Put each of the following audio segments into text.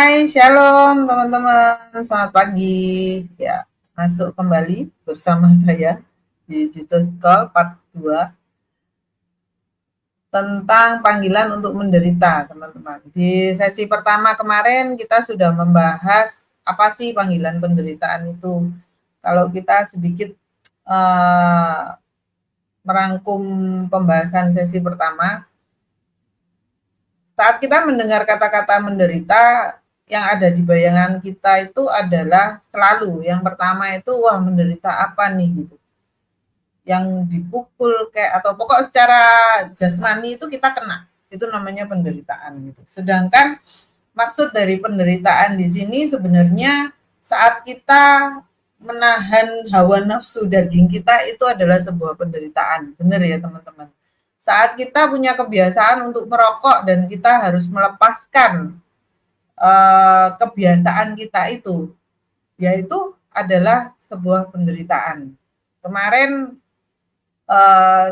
Hai, shalom teman-teman. Selamat pagi. Ya, masuk kembali bersama saya di Jesus Call Part 2 tentang panggilan untuk menderita, teman-teman. Di sesi pertama kemarin kita sudah membahas apa sih panggilan penderitaan itu. Kalau kita sedikit merangkum pembahasan sesi pertama, saat kita mendengar kata-kata menderita, yang ada di bayangan kita itu adalah selalu yang pertama itu wah menderita apa nih gitu. Yang dipukul kayak atau pokok secara jasmani itu kita kena. Itu namanya penderitaan gitu. Sedangkan maksud dari penderitaan di sini sebenarnya saat kita menahan hawa nafsu daging kita itu adalah sebuah penderitaan. Benar ya teman-teman? Saat kita punya kebiasaan untuk merokok dan kita harus melepaskan kebiasaan kita itu, yaitu adalah sebuah penderitaan. Kemarin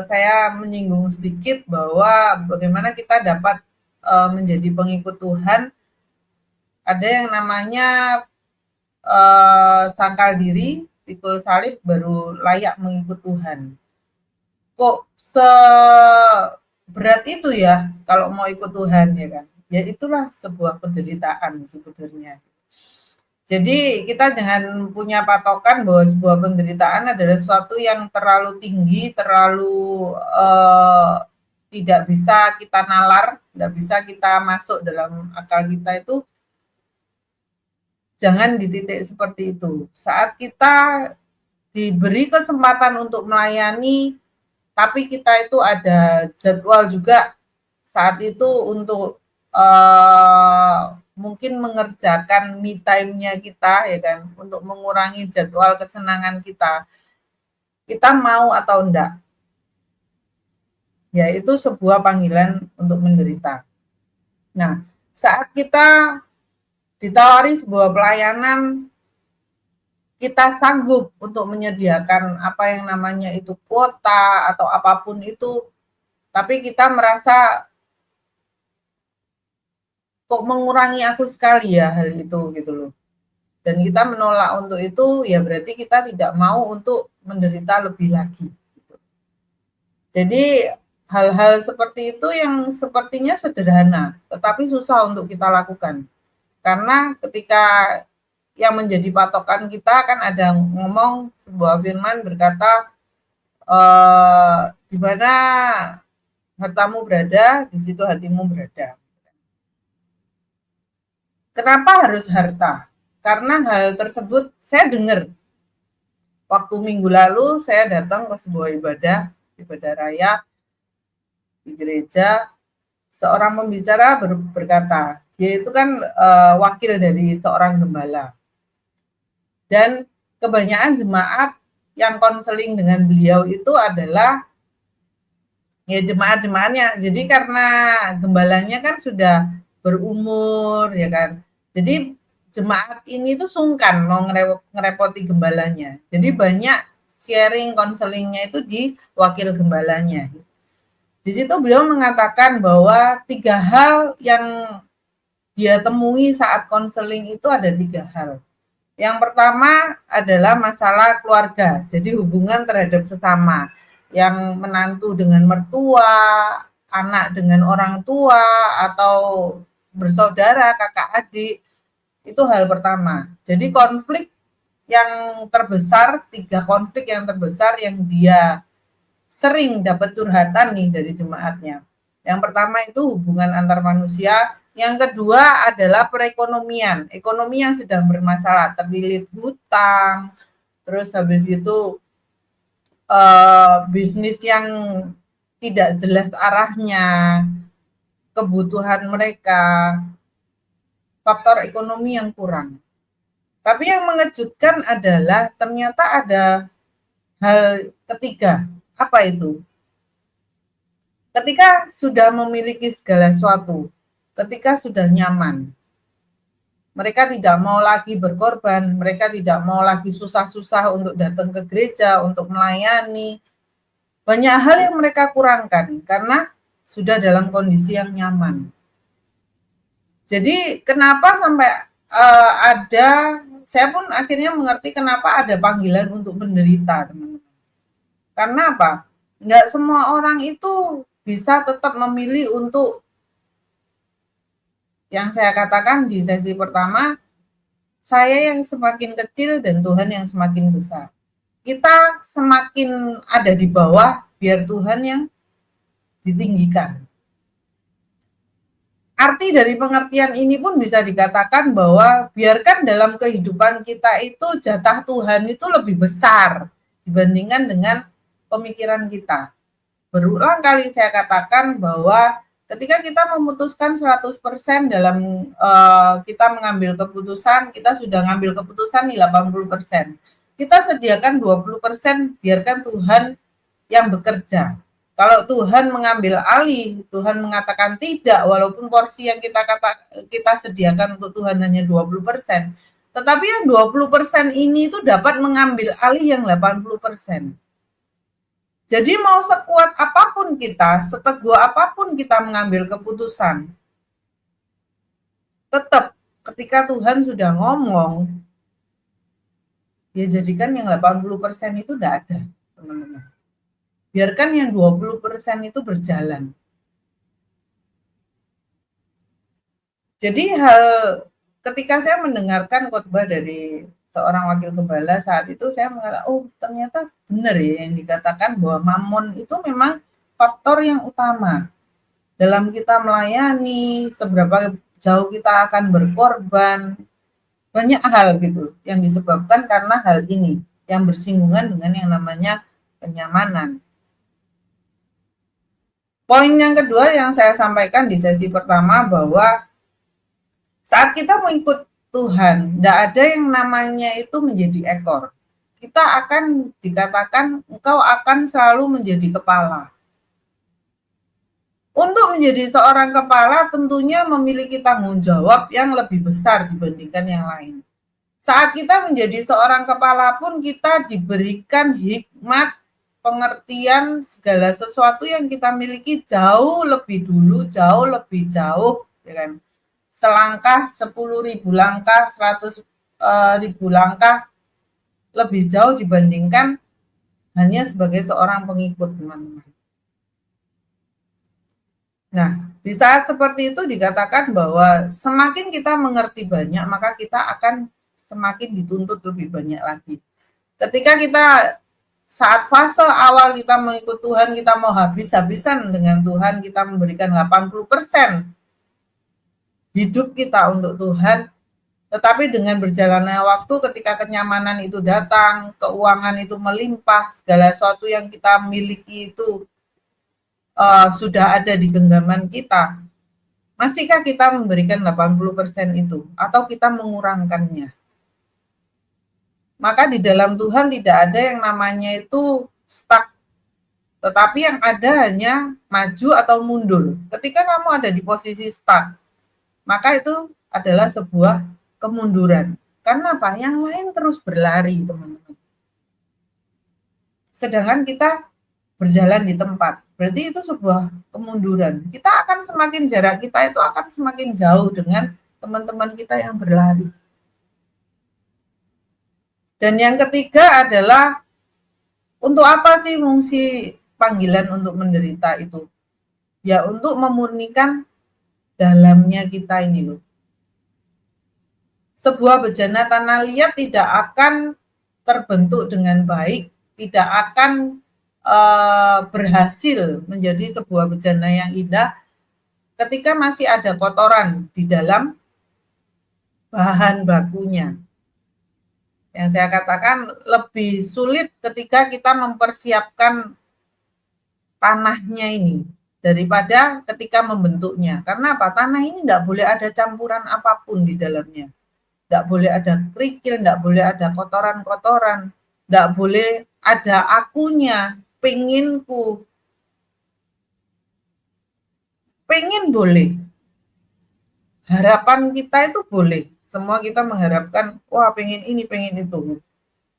saya menyinggung sedikit bahwa bagaimana kita dapat menjadi pengikut Tuhan. Ada yang namanya sangkal diri, pikul salib, baru layak mengikut Tuhan. Kok seberat itu ya kalau mau ikut Tuhan ya kan? Ya itulah sebuah penderitaan sebenarnya. Jadi kita jangan punya patokan bahwa sebuah penderitaan adalah sesuatu yang terlalu tinggi, terlalu tidak bisa kita nalar, tidak bisa kita masuk dalam akal kita itu. Jangan di titik seperti itu. Saat kita diberi kesempatan untuk melayani, tapi kita itu ada jadwal juga saat itu untuk mungkin mengerjakan me time-nya kita ya kan, untuk mengurangi jadwal kesenangan kita. Kita mau atau enggak? Ya, itu sebuah panggilan untuk menderita. Nah, saat kita ditawari sebuah pelayanan, kita sanggup untuk menyediakan apa yang namanya itu kuota atau apapun itu, tapi kita merasa kok mengurangi aku sekali ya hal itu gitu loh. Dan kita menolak untuk itu, ya berarti kita tidak mau untuk menderita lebih lagi. Gitu. Jadi hal-hal seperti itu yang sepertinya sederhana, tetapi susah untuk kita lakukan. Karena ketika yang menjadi patokan kita kan ada ngomong sebuah firman berkata, di mana hartamu berada, di situ hatimu berada. Kenapa harus harta? Karena hal tersebut saya dengar waktu minggu lalu saya datang ke sebuah ibadah raya di gereja, seorang pembicara berkata, dia itu kan wakil dari seorang gembala. Dan kebanyakan jemaat yang konseling dengan beliau itu adalah ya jemaat-jemaatnya. Jadi karena gembalanya kan sudah berumur ya kan. Jadi jemaat ini tuh sungkan mau ngerepoti gembalanya. Jadi banyak sharing konselingnya itu di wakil gembalanya. Di situ beliau mengatakan bahwa 3 hal yang dia temui saat konseling itu ada 3 hal. Yang pertama adalah masalah keluarga, jadi hubungan terhadap sesama. Yang menantu dengan mertua, anak dengan orang tua, atau bersaudara, kakak adik, itu hal pertama. Jadi konflik yang terbesar, 3 konflik yang terbesar yang dia sering dapat curhatan nih dari jemaatnya. Yang pertama itu hubungan antar manusia, yang kedua adalah perekonomian, ekonomi yang sedang bermasalah, terlilit hutang, terus habis itu bisnis yang tidak jelas arahnya, kebutuhan mereka, faktor ekonomi yang kurang. Tapi yang mengejutkan adalah ternyata ada hal ketiga. Apa itu? Ketika sudah memiliki segala sesuatu, ketika sudah nyaman, mereka tidak mau lagi berkorban, mereka tidak mau lagi susah-susah untuk datang ke gereja, untuk melayani. Banyak hal yang mereka kurangkan karena sudah dalam kondisi yang nyaman. Jadi kenapa sampai saya pun akhirnya mengerti kenapa ada panggilan untuk menderita, teman-teman. Karena apa? Nggak semua orang itu bisa tetap memilih untuk yang saya katakan di sesi pertama, saya yang semakin kecil dan Tuhan yang semakin besar. Kita semakin ada di bawah, biar Tuhan yang ditinggikan. Arti dari pengertian ini pun bisa dikatakan bahwa biarkan dalam kehidupan kita itu jatah Tuhan itu lebih besar dibandingkan dengan pemikiran kita. Berulang kali saya katakan bahwa ketika kita memutuskan 100% dalam kita mengambil keputusan, kita sudah mengambil keputusan di 80%. Kita sediakan 20%, biarkan Tuhan yang bekerja. Kalau Tuhan mengambil alih, Tuhan mengatakan tidak, walaupun porsi yang kita sediakan untuk Tuhan hanya 20%, tetapi yang 20% ini itu dapat mengambil alih yang 80%. Jadi mau sekuat apapun kita, seteguh apapun kita mengambil keputusan, tetap ketika Tuhan sudah ngomong, ya jadikan yang 80% itu tidak ada, teman-teman. Biarkan yang 20% itu berjalan. Jadi ketika saya mendengarkan khotbah dari seorang wakil gembala saat itu, saya mengatakan, oh ternyata benar ya yang dikatakan bahwa mamon itu memang faktor yang utama dalam kita melayani, seberapa jauh kita akan berkorban, banyak hal gitu yang disebabkan karena hal ini yang bersinggungan dengan yang namanya kenyamanan. Poin yang kedua yang saya sampaikan di sesi pertama bahwa saat kita mengikut Tuhan, tidak ada yang namanya itu menjadi ekor. Kita akan dikatakan engkau akan selalu menjadi kepala. Untuk menjadi seorang kepala tentunya memiliki tanggung jawab yang lebih besar dibandingkan yang lain. Saat kita menjadi seorang kepala pun kita diberikan hikmat, pengertian segala sesuatu yang kita miliki jauh lebih dulu, jauh lebih jauh, ya kan? Selangkah, 10.000 langkah, 100.000 langkah lebih jauh dibandingkan hanya sebagai seorang pengikut, teman-teman. Nah, di saat seperti itu dikatakan bahwa semakin kita mengerti banyak, maka kita akan semakin dituntut lebih banyak lagi. Ketika kita saat fase awal kita mengikut Tuhan, kita mau habis-habisan dengan Tuhan, kita memberikan 80% hidup kita untuk Tuhan, tetapi dengan berjalannya waktu ketika kenyamanan itu datang, keuangan itu melimpah, segala sesuatu yang kita miliki itu sudah ada di genggaman kita, masihkah kita memberikan 80% itu atau kita mengurangkannya? Maka di dalam Tuhan tidak ada yang namanya itu stuck, tetapi yang ada hanya maju atau mundur. Ketika kamu ada di posisi stuck, maka itu adalah sebuah kemunduran. Karena apa? Yang lain terus berlari, teman-teman. Sedangkan kita berjalan di tempat. Berarti itu sebuah kemunduran. Kita akan semakin jarak kita itu akan semakin jauh dengan teman-teman kita yang berlari. Dan yang ketiga adalah untuk apa sih fungsi panggilan untuk menderita itu? Ya untuk memurnikan dalamnya kita ini loh. Sebuah bejana tanah liat tidak akan terbentuk dengan baik, tidak akan berhasil menjadi sebuah bejana yang indah ketika masih ada kotoran di dalam bahan bakunya. Yang saya katakan lebih sulit ketika kita mempersiapkan tanahnya ini daripada ketika membentuknya. Karena apa? Tanah ini tidak boleh ada campuran apapun di dalamnya. Tidak boleh ada kerikil, tidak boleh ada kotoran-kotoran, tidak boleh ada akunya, penginku. Pengen boleh. Harapan kita itu boleh. Semua kita mengharapkan, wah pengen ini, pengen itu.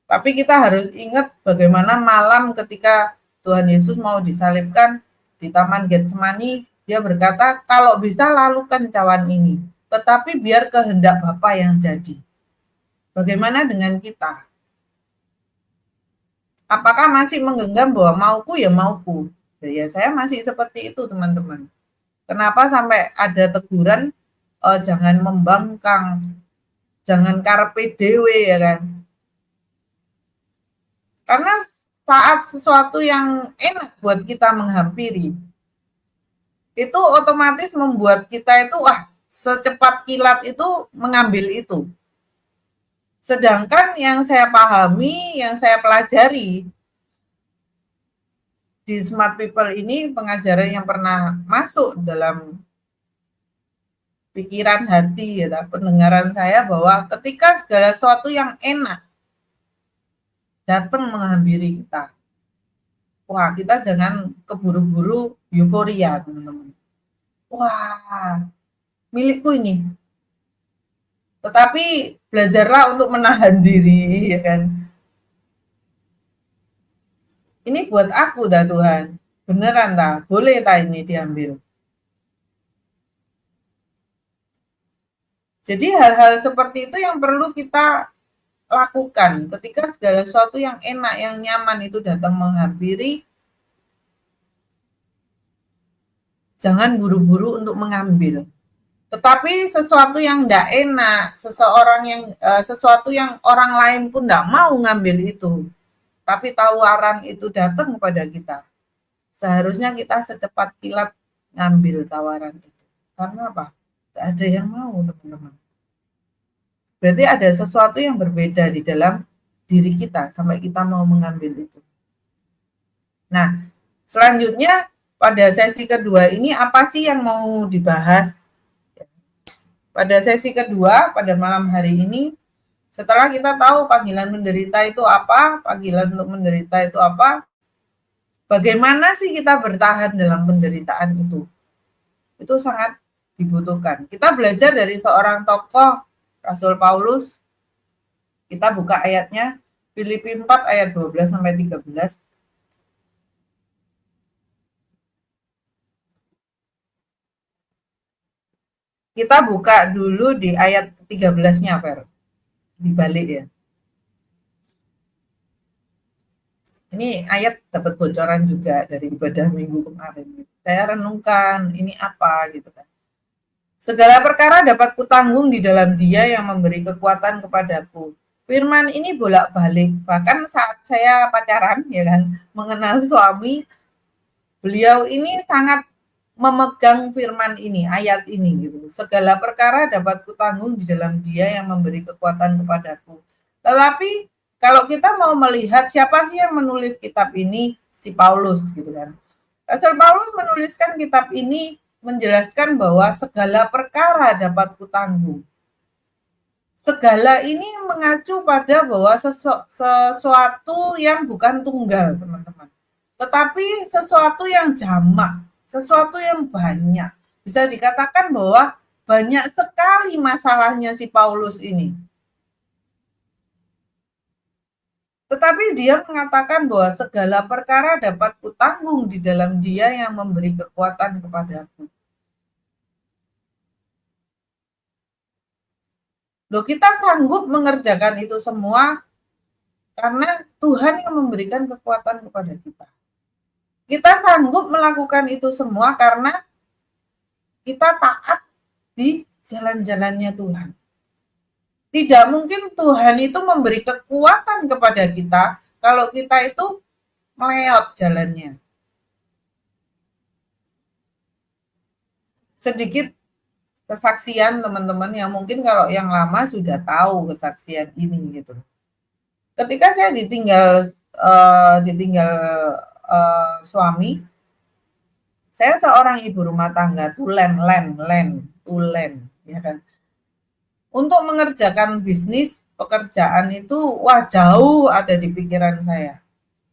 Tapi kita harus ingat bagaimana malam ketika Tuhan Yesus mau disalibkan di Taman Getsemani, dia berkata, kalau bisa lalukan cawan ini. tetapi biar kehendak Bapa yang jadi. Bagaimana dengan kita? Apakah masih menggenggam bahwa mauku ya mauku? Ya saya masih seperti itu, teman-teman. Kenapa sampai ada teguran, jangan membangkang, jangan karpe dewe, ya kan? Karena saat sesuatu yang enak buat kita menghampiri, itu otomatis membuat kita itu, secepat kilat itu mengambil itu. Sedangkan yang saya pahami, yang saya pelajari di Smart People ini, pengajaran yang pernah masuk dalam pikiran hati, ya, pendengaran saya, bahwa ketika segala sesuatu yang enak datang menghampiri kita, wah kita jangan keburu-buru euforia, teman-teman. Wah, milikku ini. Tetapi belajarlah untuk menahan diri, ya kan. Ini buat aku dah Tuhan. Beneran dah, boleh tak ini diambil. Jadi hal-hal seperti itu yang perlu kita lakukan ketika segala sesuatu yang enak, yang nyaman itu datang menghampiri. Jangan buru-buru untuk mengambil. Tetapi sesuatu yang tidak enak, sesuatu yang orang lain pun tidak mau ngambil itu, tapi tawaran itu datang kepada kita, seharusnya kita secepat kilat ngambil tawaran itu. Karena apa? Tidak ada yang mau, teman-teman. Berarti ada sesuatu yang berbeda di dalam diri kita sampai kita mau mengambil itu. Nah, selanjutnya pada sesi kedua ini apa sih yang mau dibahas? Pada sesi kedua, pada malam hari ini, setelah kita tahu panggilan menderita itu apa, panggilan untuk menderita itu apa, bagaimana sih kita bertahan dalam penderitaan itu? Itu sangat dibutuhkan. Kita belajar dari seorang tokoh, Rasul Paulus. Kita buka ayatnya, Filipi 4 ayat 12-13. Kita buka dulu di ayat 13-nya, Fer. Dibalik ya. Ini ayat dapat bocoran juga dari ibadah minggu kemarin. Saya renungkan, ini apa gitu kan. Segala perkara dapat kutanggung di dalam Dia yang memberi kekuatan kepadaku. Firman ini bolak-balik. Bahkan saat saya pacaran, ya kan, mengenal suami, beliau ini sangat memegang firman ini, ayat ini gitu. Segala perkara dapat kutanggung di dalam Dia yang memberi kekuatan kepadaku. Tetapi kalau kita mau melihat siapa sih yang menulis kitab ini, si Paulus gitu kan. Rasul Paulus menuliskan kitab ini menjelaskan bahwa segala perkara dapat kutanggung. Segala ini mengacu pada bahwa sesuatu yang bukan tunggal, teman-teman. Tetapi sesuatu yang jamak, sesuatu yang banyak. Bisa dikatakan bahwa banyak sekali masalahnya si Paulus ini. Tetapi dia mengatakan bahwa segala perkara dapat kutanggung di dalam Dia yang memberi kekuatan kepadaku. Loh, kita sanggup mengerjakan itu semua karena Tuhan yang memberikan kekuatan kepada kita. Kita sanggup melakukan itu semua karena kita taat di jalan-jalannya Tuhan. Tidak mungkin Tuhan itu memberi kekuatan kepada kita kalau kita itu meleot jalannya. Sedikit kesaksian teman-teman yang mungkin kalau yang lama sudah tahu kesaksian ini gitu. Ketika saya ditinggal suami, saya seorang ibu rumah tangga, tulen, ya kan. Untuk mengerjakan bisnis, pekerjaan itu, jauh ada di pikiran saya.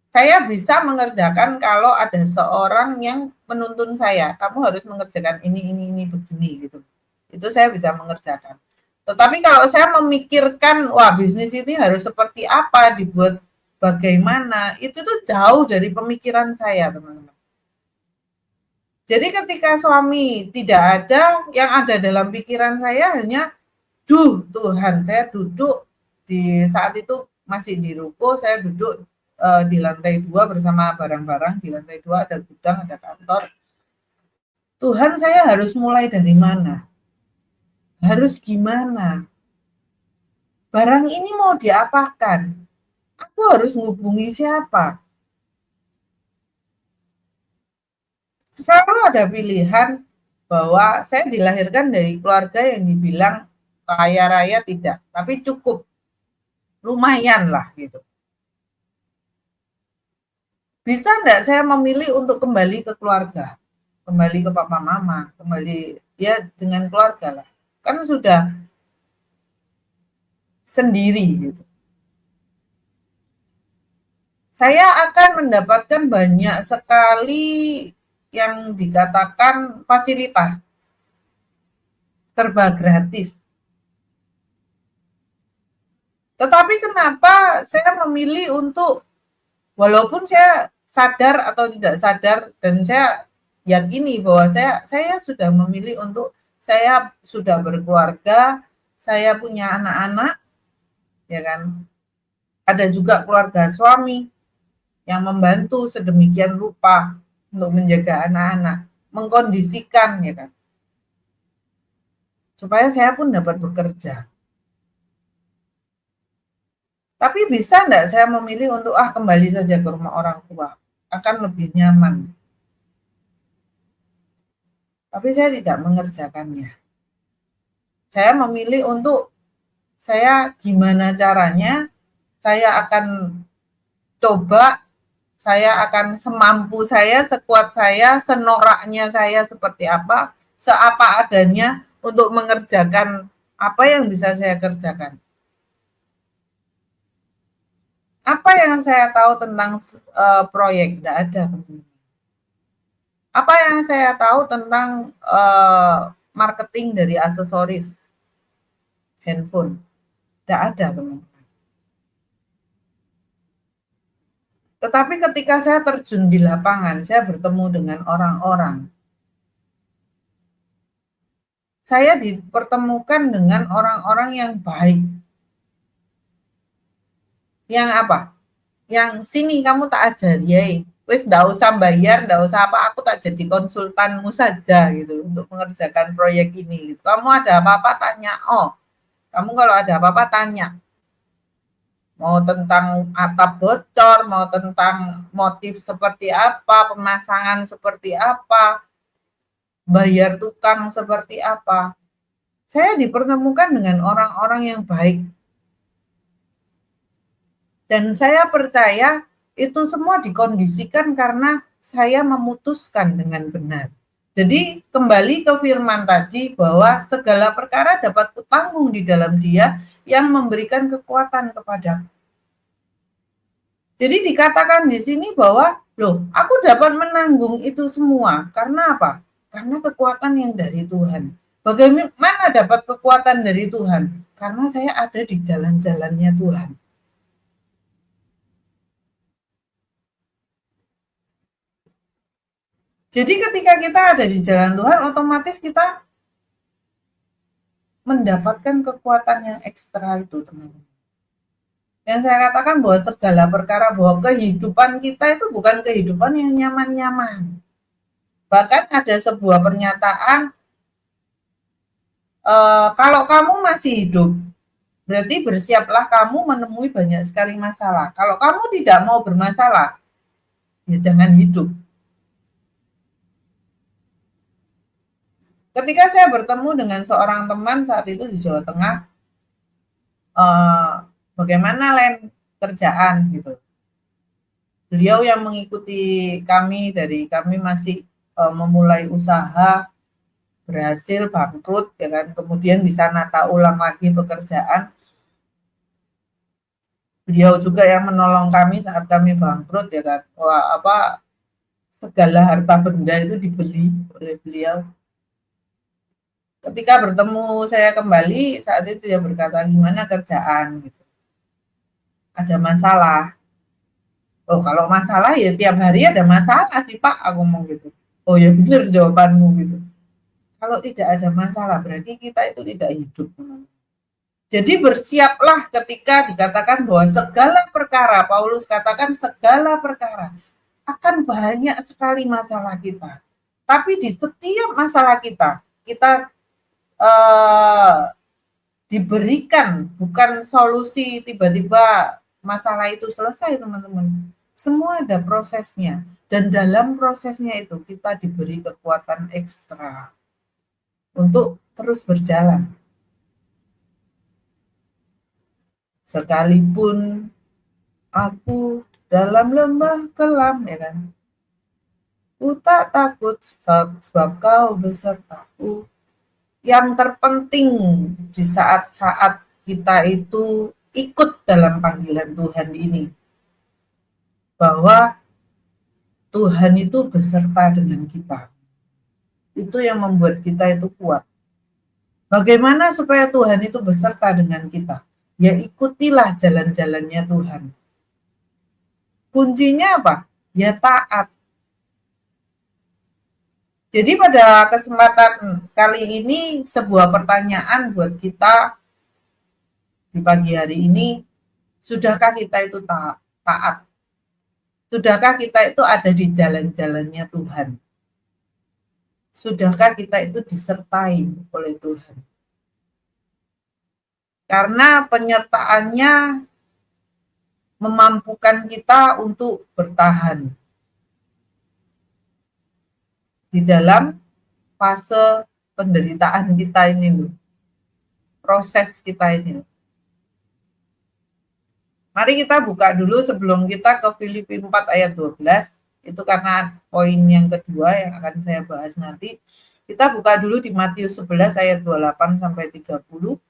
Saya bisa mengerjakan kalau ada seorang yang menuntun saya, kamu harus mengerjakan ini, begini gitu. Itu saya bisa mengerjakan. Tetapi kalau saya memikirkan, bisnis ini harus seperti apa, dibuat bagaimana, itu tuh jauh dari pemikiran saya, teman-teman. Jadi ketika suami tidak ada, yang ada dalam pikiran saya hanya, duh Tuhan, saya duduk di saat itu masih di ruko, saya duduk di lantai 2 bersama barang-barang, di lantai 2 ada gudang, ada kantor. Tuhan, saya harus mulai dari mana? Harus gimana? Barang ini mau diapakan? Aku harus menghubungi siapa? Selalu ada pilihan bahwa saya dilahirkan dari keluarga yang dibilang kaya raya tidak, tapi cukup, lumayan lah gitu. Bisa enggak saya memilih untuk kembali ke keluarga, kembali ke papa mama, kembali ya dengan keluarga lah. Kan sudah sendiri gitu. Saya akan mendapatkan banyak sekali yang dikatakan fasilitas, serba gratis. Tetapi kenapa saya memilih untuk, walaupun saya sadar atau tidak sadar, dan saya yakini bahwa saya sudah memilih untuk, saya sudah berkeluarga, saya punya anak-anak, ya kan. Ada juga keluarga suami yang membantu sedemikian rupa untuk menjaga anak-anak, mengkondisikan, ya kan, supaya saya pun dapat bekerja. Tapi bisa enggak saya memilih untuk kembali saja ke rumah orang tua, akan lebih nyaman. Tapi saya tidak mengerjakannya. Saya memilih untuk, saya gimana caranya, saya akan coba, saya akan semampu saya, sekuat saya, senoraknya saya seperti apa, seapa adanya untuk mengerjakan apa yang bisa saya kerjakan. Apa yang saya tahu tentang proyek? Tidak ada. Apa yang saya tahu tentang marketing dari aksesoris handphone? Tidak ada, teman-teman. Tetapi ketika saya terjun di lapangan, saya bertemu dengan orang-orang. Saya dipertemukan dengan orang-orang yang baik. Yang apa? Yang sini kamu tak ajari, wis ndak usah bayar, ndak usah apa, aku tak jadi konsultanmu saja gitu untuk mengerjakan proyek ini. Kamu ada apa-apa tanya, kamu kalau ada apa-apa tanya. Mau tentang atap bocor, mau tentang motif seperti apa, pemasangan seperti apa, bayar tukang seperti apa. Saya dipertemukan dengan orang-orang yang baik. Dan saya percaya itu semua dikondisikan karena saya memutuskan dengan benar. Jadi kembali ke firman tadi bahwa segala perkara dapat kutanggung di dalam Dia yang memberikan kekuatan kepadaku. Jadi dikatakan di sini bahwa, loh, aku dapat menanggung itu semua. Karena apa? Karena kekuatan yang dari Tuhan. Bagaimana dapat kekuatan dari Tuhan? Karena saya ada di jalan-jalannya Tuhan. Jadi ketika kita ada di jalan Tuhan, otomatis kita mendapatkan kekuatan yang ekstra itu, teman-teman. Yang saya katakan bahwa segala perkara, bahwa kehidupan kita itu bukan kehidupan yang nyaman-nyaman. Bahkan ada sebuah pernyataan, kalau kamu masih hidup, berarti bersiaplah kamu menemui banyak sekali masalah. Kalau kamu tidak mau bermasalah, ya jangan hidup. Ketika saya bertemu dengan seorang teman saat itu di Jawa Tengah, bagaimana lain kerjaan gitu. Beliau yang mengikuti kami dari kami masih memulai usaha, berhasil bangkrut, ya kan, kemudian bisa nata ulang lagi pekerjaan. Beliau juga yang menolong kami saat kami bangkrut, ya kan. Wah, segala harta benda itu dibeli oleh beliau. Ketika bertemu saya kembali, saat itu dia berkata, gimana kerjaan? Gitu. Ada masalah. Oh, kalau masalah ya tiap hari ada masalah sih Pak, aku ngomong gitu. oh ya benar jawabanmu gitu. Kalau tidak ada masalah berarti kita itu tidak hidup. Jadi bersiaplah ketika dikatakan bahwa segala perkara, Paulus katakan segala perkara, akan banyak sekali masalah kita. Tapi di setiap masalah kita, kita diberikan bukan solusi tiba-tiba masalah itu selesai, teman-teman. Semua ada prosesnya. Dan dalam prosesnya itu kita diberi kekuatan ekstra untuk terus berjalan. Sekalipun aku dalam lembah kelam, ya kan? Ku tak takut sebab kau besertaku. Yang terpenting di saat-saat kita itu ikut dalam panggilan Tuhan ini, bahwa Tuhan itu beserta dengan kita. Itu yang membuat kita itu kuat. Bagaimana supaya Tuhan itu beserta dengan kita? Ya ikutilah jalan-jalannya Tuhan. Kuncinya apa? Ya taat. Jadi pada kesempatan kali ini sebuah pertanyaan buat kita di pagi hari ini, sudahkah kita itu taat? Sudahkah kita itu ada di jalan-jalannya Tuhan? Sudahkah kita itu disertai oleh Tuhan? Karena penyertaannya memampukan kita untuk bertahan di dalam fase penderitaan kita ini loh. Proses kita ini. Mari kita buka dulu sebelum kita ke Filipi 4 ayat 12. Itu karena poin yang kedua yang akan saya bahas nanti. Kita buka dulu di Matius 11 ayat 28 sampai 30.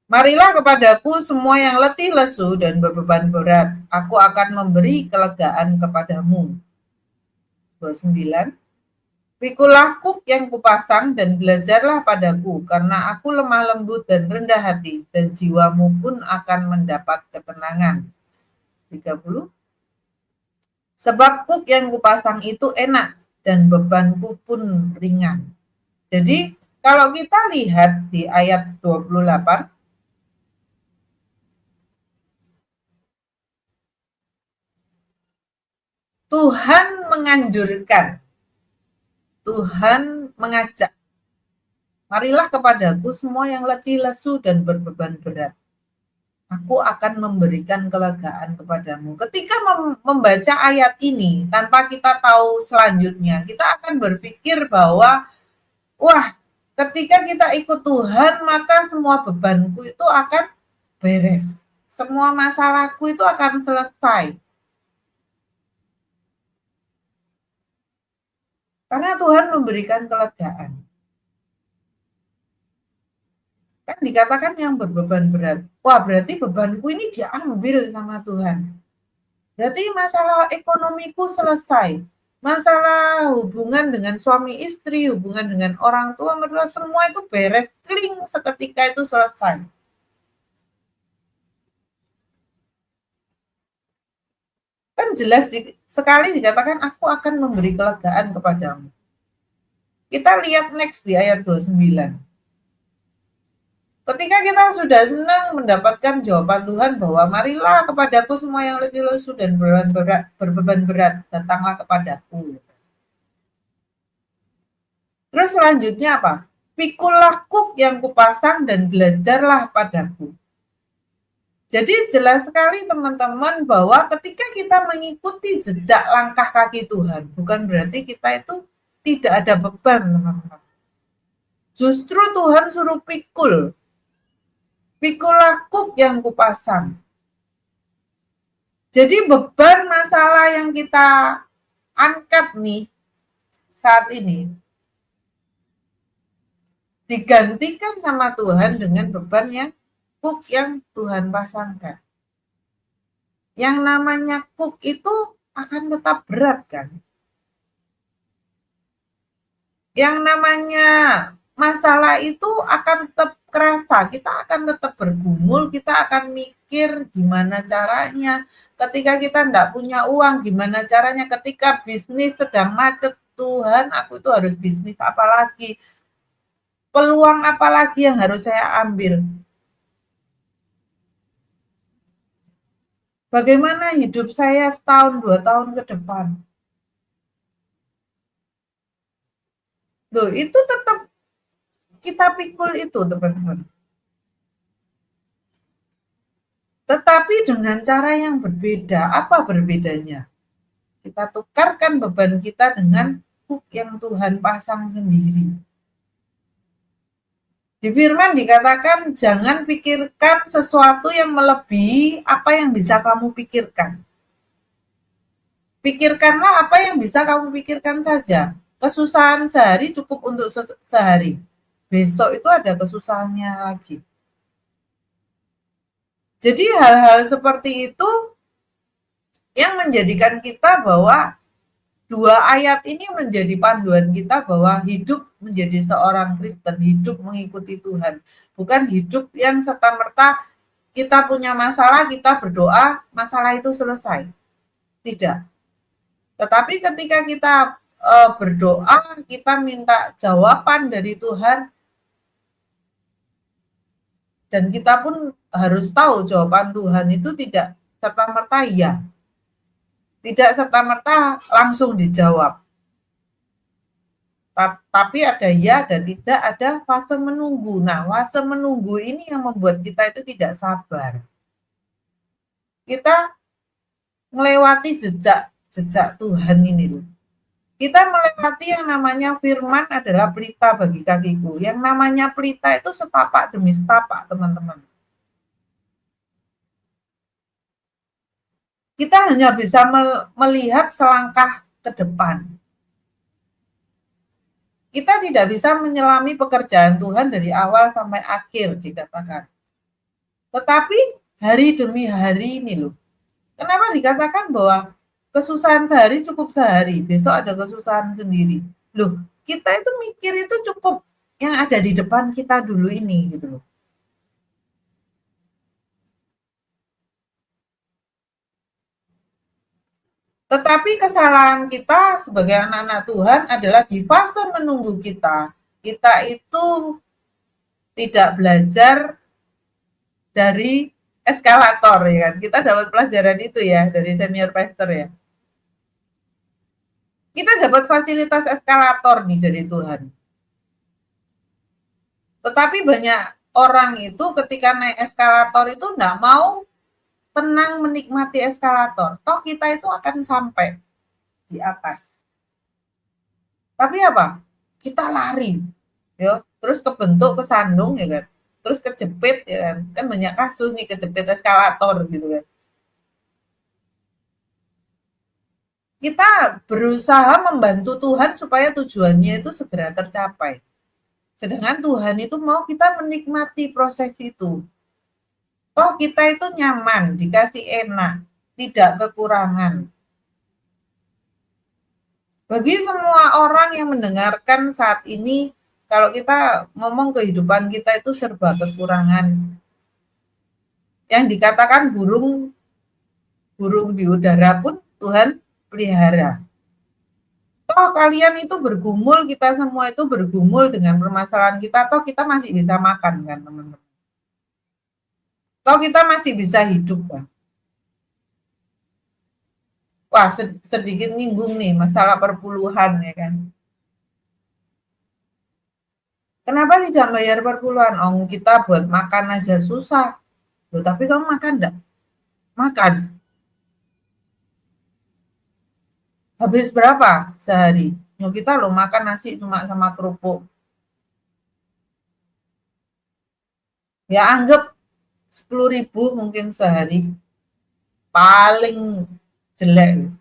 Marilah kepadaku semua yang letih lesu dan berbeban berat, aku akan memberi kelegaan kepadamu. 29. Pikulah kuk yang kupasang dan belajarlah padaku, karena aku lemah lembut dan rendah hati, dan jiwamu pun akan mendapat ketenangan. 30. Sebab kuk yang kupasang itu enak, dan bebanku pun ringan. Jadi kalau kita lihat di ayat 28, Tuhan menganjurkan, Tuhan mengajak, marilah kepadaku semua yang letih lesu dan berbeban berat. Aku akan memberikan kelegaan kepadamu. Ketika membaca ayat ini, tanpa kita tahu selanjutnya, kita akan berpikir bahwa, wah, ketika kita ikut Tuhan, maka semua bebanku itu akan beres. Semua masalahku itu akan selesai. Karena Tuhan memberikan kelegaan. Kan dikatakan yang berbeban berat. Wah, berarti bebanku ini diambil sama Tuhan. Berarti masalah ekonomiku selesai. Masalah hubungan dengan suami istri, hubungan dengan orang tua, mertua, semua itu beres. Kling, seketika itu selesai. Kan jelas sekali dikatakan, aku akan memberi kelegaan kepadamu. Kita lihat next di ayat 29. Ketika kita sudah senang mendapatkan jawaban Tuhan bahwa marilah kepadaku semua yang letih lesu dan berbeban berat, datanglah kepadaku. Terus selanjutnya apa? Pikulah kuk yang kupasang dan belajarlah padaku. Jadi jelas sekali teman-teman bahwa ketika kita mengikuti jejak langkah kaki Tuhan, bukan berarti kita itu tidak ada beban, teman-teman. Justru Tuhan suruh pikul. Pikulah kuk yang kupasang. Jadi beban masalah yang kita angkat nih saat ini digantikan sama Tuhan dengan beban yang kuk yang Tuhan pasangkan. Yang namanya kuk itu akan tetap berat kan? Yang namanya masalah itu akan tetap kerasa, kita akan tetap bergumul, kita akan mikir gimana caranya. Ketika kita enggak punya uang, gimana caranya. Ketika bisnis sedang macet, Tuhan, aku itu harus bisnis apa lagi? Peluang apa lagi yang harus saya ambil? Bagaimana hidup saya setahun, 2 tahun ke depan? Loh, itu tetap kita pikul itu, teman-teman. Tetapi dengan cara yang berbeda. Apa berbedanya? Kita tukarkan beban kita dengan hook yang Tuhan pasang sendiri. Di firman dikatakan, jangan pikirkan sesuatu yang melebihi apa yang bisa kamu pikirkan. Pikirkanlah apa yang bisa kamu pikirkan saja. Kesusahan sehari cukup untuk sehari. Besok itu ada kesusahannya lagi. Jadi hal-hal seperti itu yang menjadikan kita bahwa dua ayat ini menjadi panduan kita bahwa hidup menjadi seorang Kristen, hidup mengikuti Tuhan. Bukan hidup yang serta-merta kita punya masalah, kita berdoa, masalah itu selesai. Tidak. Tetapi ketika kita berdoa, kita minta jawaban dari Tuhan, dan kita pun harus tahu jawaban Tuhan itu tidak serta-merta iya. Tidak serta-merta langsung dijawab. Tapi ada ya, ada tidak, ada fase menunggu. Nah, fase menunggu ini yang membuat kita itu tidak sabar. Kita melewati jejak Tuhan ini loh. Kita melewati yang namanya firman adalah pelita bagi kakiku. Yang namanya pelita itu setapak demi setapak, teman-teman. Kita hanya bisa melihat selangkah ke depan. Kita tidak bisa menyelami pekerjaan Tuhan dari awal sampai akhir dikatakan. Tetapi hari demi hari ini loh. Kenapa dikatakan bahwa kesusahan sehari cukup sehari, besok ada kesusahan sendiri. Loh, kita itu mikir itu cukup yang ada di depan kita dulu ini gitu loh. Tetapi kesalahan kita sebagai anak-anak Tuhan adalah di fase menunggu kita itu tidak belajar dari eskalator ya kan. Kita dapat pelajaran itu ya dari senior pastor ya. Kita dapat fasilitas eskalator nih dari Tuhan. Tetapi banyak orang itu ketika naik eskalator itu enggak mau tenang menikmati eskalator. Toh kita itu akan sampai di atas. Tapi apa? Kita lari. Ya, terus kebentuk kesandung ya kan. Terus kejepit ya kan. Kan banyak kasus nih kejepit eskalator gitu kan. Kita berusaha membantu Tuhan supaya tujuannya itu segera tercapai. Sedangkan Tuhan itu mau kita menikmati proses itu. Toh kita itu nyaman, dikasih enak, tidak kekurangan. Bagi semua orang yang mendengarkan saat ini, kalau kita ngomong kehidupan kita itu serba kekurangan. Yang dikatakan burung di udara pun Tuhan pelihara. Toh kalian itu bergumul, kita semua itu bergumul dengan permasalahan kita, toh kita masih bisa makan kan teman-teman. Toh kita masih bisa hidup kan. Wah, sedikit nyinggung nih masalah perpuluhan ya kan. Kenapa tidak bayar perpuluhan? Oh, kita buat makan aja susah. Loh, tapi kamu makan enggak? Makan. Habis berapa sehari? Loh, kita loh makan nasi cuma sama kerupuk. Ya anggap 10.000 mungkin sehari. Paling jelek.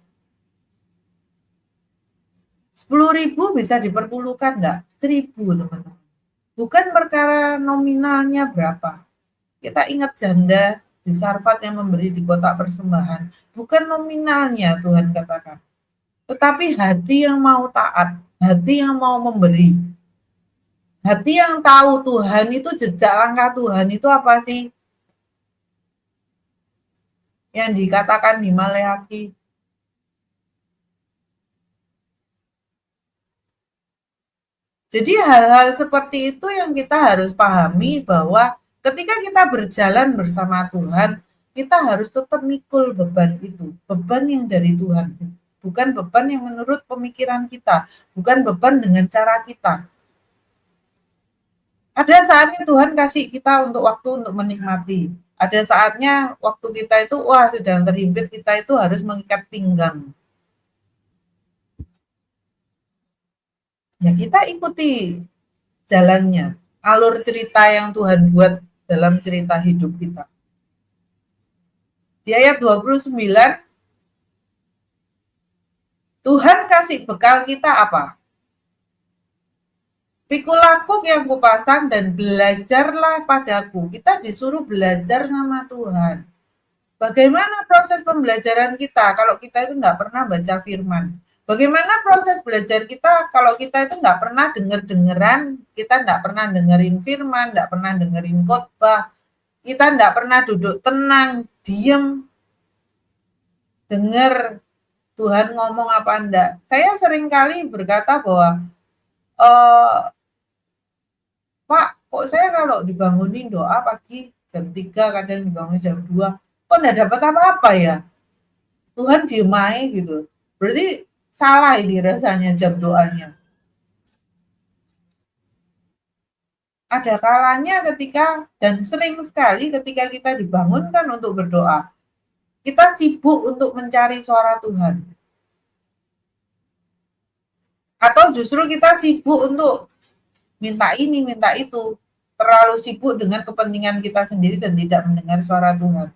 10.000 bisa diperpuluhkan enggak? 1.000 teman-teman. Bukan perkara nominalnya berapa. Kita ingat janda di Sarfat yang memberi di kotak persembahan. Bukan nominalnya Tuhan katakan. Tetapi hati yang mau taat, hati yang mau memberi, Hati yang tahu Tuhan itu, jejak langkah Tuhan itu apa sih? Yang dikatakan di Maleakhi. Jadi hal-hal seperti itu yang kita harus pahami bahwa ketika kita berjalan bersama Tuhan, kita harus tetap mikul beban itu, beban yang dari Tuhan, bukan beban yang menurut pemikiran kita, bukan beban dengan cara kita. Ada saatnya Tuhan kasih kita untuk waktu untuk menikmati. Ada saatnya waktu kita itu, wah sedang terhimpit, kita itu harus mengikat pinggang. Ya kita ikuti jalannya, alur cerita yang Tuhan buat dalam cerita hidup kita. Di ayat 29, Tuhan kasih bekal kita apa? Pikul lakuk yang kupasang dan belajarlah padaku. Kita disuruh belajar sama Tuhan. Bagaimana proses pembelajaran kita kalau kita itu nggak pernah baca firman? Bagaimana proses belajar kita kalau kita itu nggak pernah denger-dengeran, kita nggak pernah dengerin firman, nggak pernah dengerin khotbah, kita nggak pernah duduk tenang, diem, denger Tuhan ngomong apa enggak. Saya sering kali berkata bahwa, Pak, kok saya kalau dibangunin doa pagi jam 3, kadang dibangun jam 2, kok enggak dapat apa-apa ya? Tuhan diem aja gitu. Berarti salah ini rasanya jam doanya. Ada kalanya ketika, dan sering sekali ketika kita dibangunkan untuk berdoa, kita sibuk untuk mencari suara Tuhan. Atau justru kita sibuk untuk minta ini, minta itu. Terlalu sibuk dengan kepentingan kita sendiri dan tidak mendengar suara Tuhan.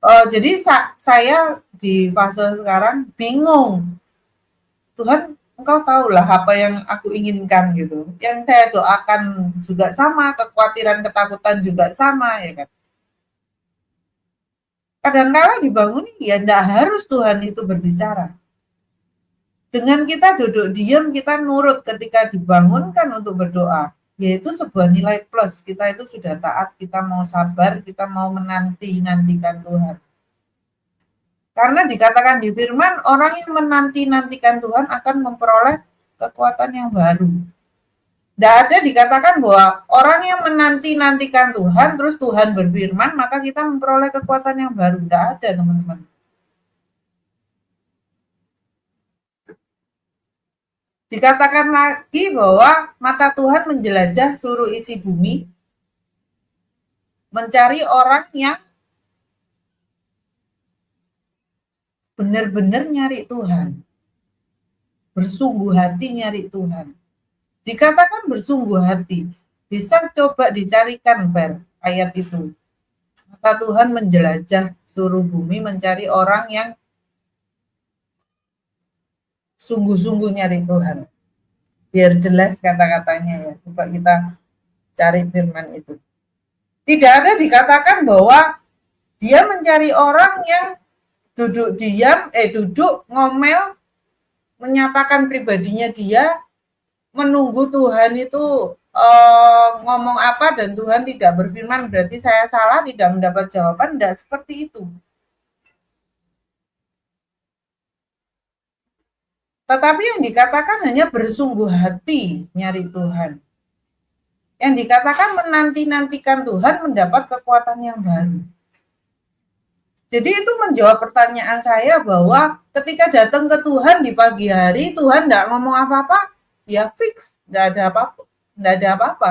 Jadi saya di fase sekarang bingung. Tuhan, Engkau tahulah apa yang aku inginkan gitu. Yang saya doakan juga sama, kekhawatiran, ketakutan juga sama, ya kan. Kadang-kala dibangun, ya enggak harus Tuhan itu berbicara. Dengan kita duduk diam, kita nurut ketika dibangunkan untuk berdoa, yaitu sebuah nilai plus. Kita itu sudah taat, kita mau sabar, kita mau menanti-nantikan Tuhan. Karena dikatakan di firman, orang yang menanti-nantikan Tuhan akan memperoleh kekuatan yang baru. Tidak ada dikatakan bahwa orang yang menanti-nantikan Tuhan, terus Tuhan berfirman, maka kita memperoleh kekuatan yang baru. Tidak ada, teman-teman. Dikatakan lagi bahwa mata Tuhan menjelajah seluruh isi bumi, mencari orang yang benar-benar nyari Tuhan, bersungguh hati nyari Tuhan. Dikatakan bersungguh hati, bisa coba dicarikan ayat itu. Maka Tuhan menjelajah seluruh bumi mencari orang yang sungguh-sungguh nyari Tuhan. Biar jelas kata-katanya ya. Coba kita cari firman itu. Tidak ada dikatakan bahwa dia mencari orang yang duduk diam, duduk ngomel, menyatakan pribadinya dia, menunggu Tuhan itu ngomong apa dan Tuhan tidak berfirman, berarti saya salah, tidak mendapat jawaban. Tidak seperti itu. Tetapi yang dikatakan hanya bersungguh hati nyari Tuhan. Yang dikatakan menanti-nantikan Tuhan mendapat kekuatan yang baru. Jadi itu menjawab pertanyaan saya bahwa ketika datang ke Tuhan di pagi hari, Tuhan tidak ngomong apa-apa, ya fix, tidak ada apa-apa. Tidak ada apa-apa.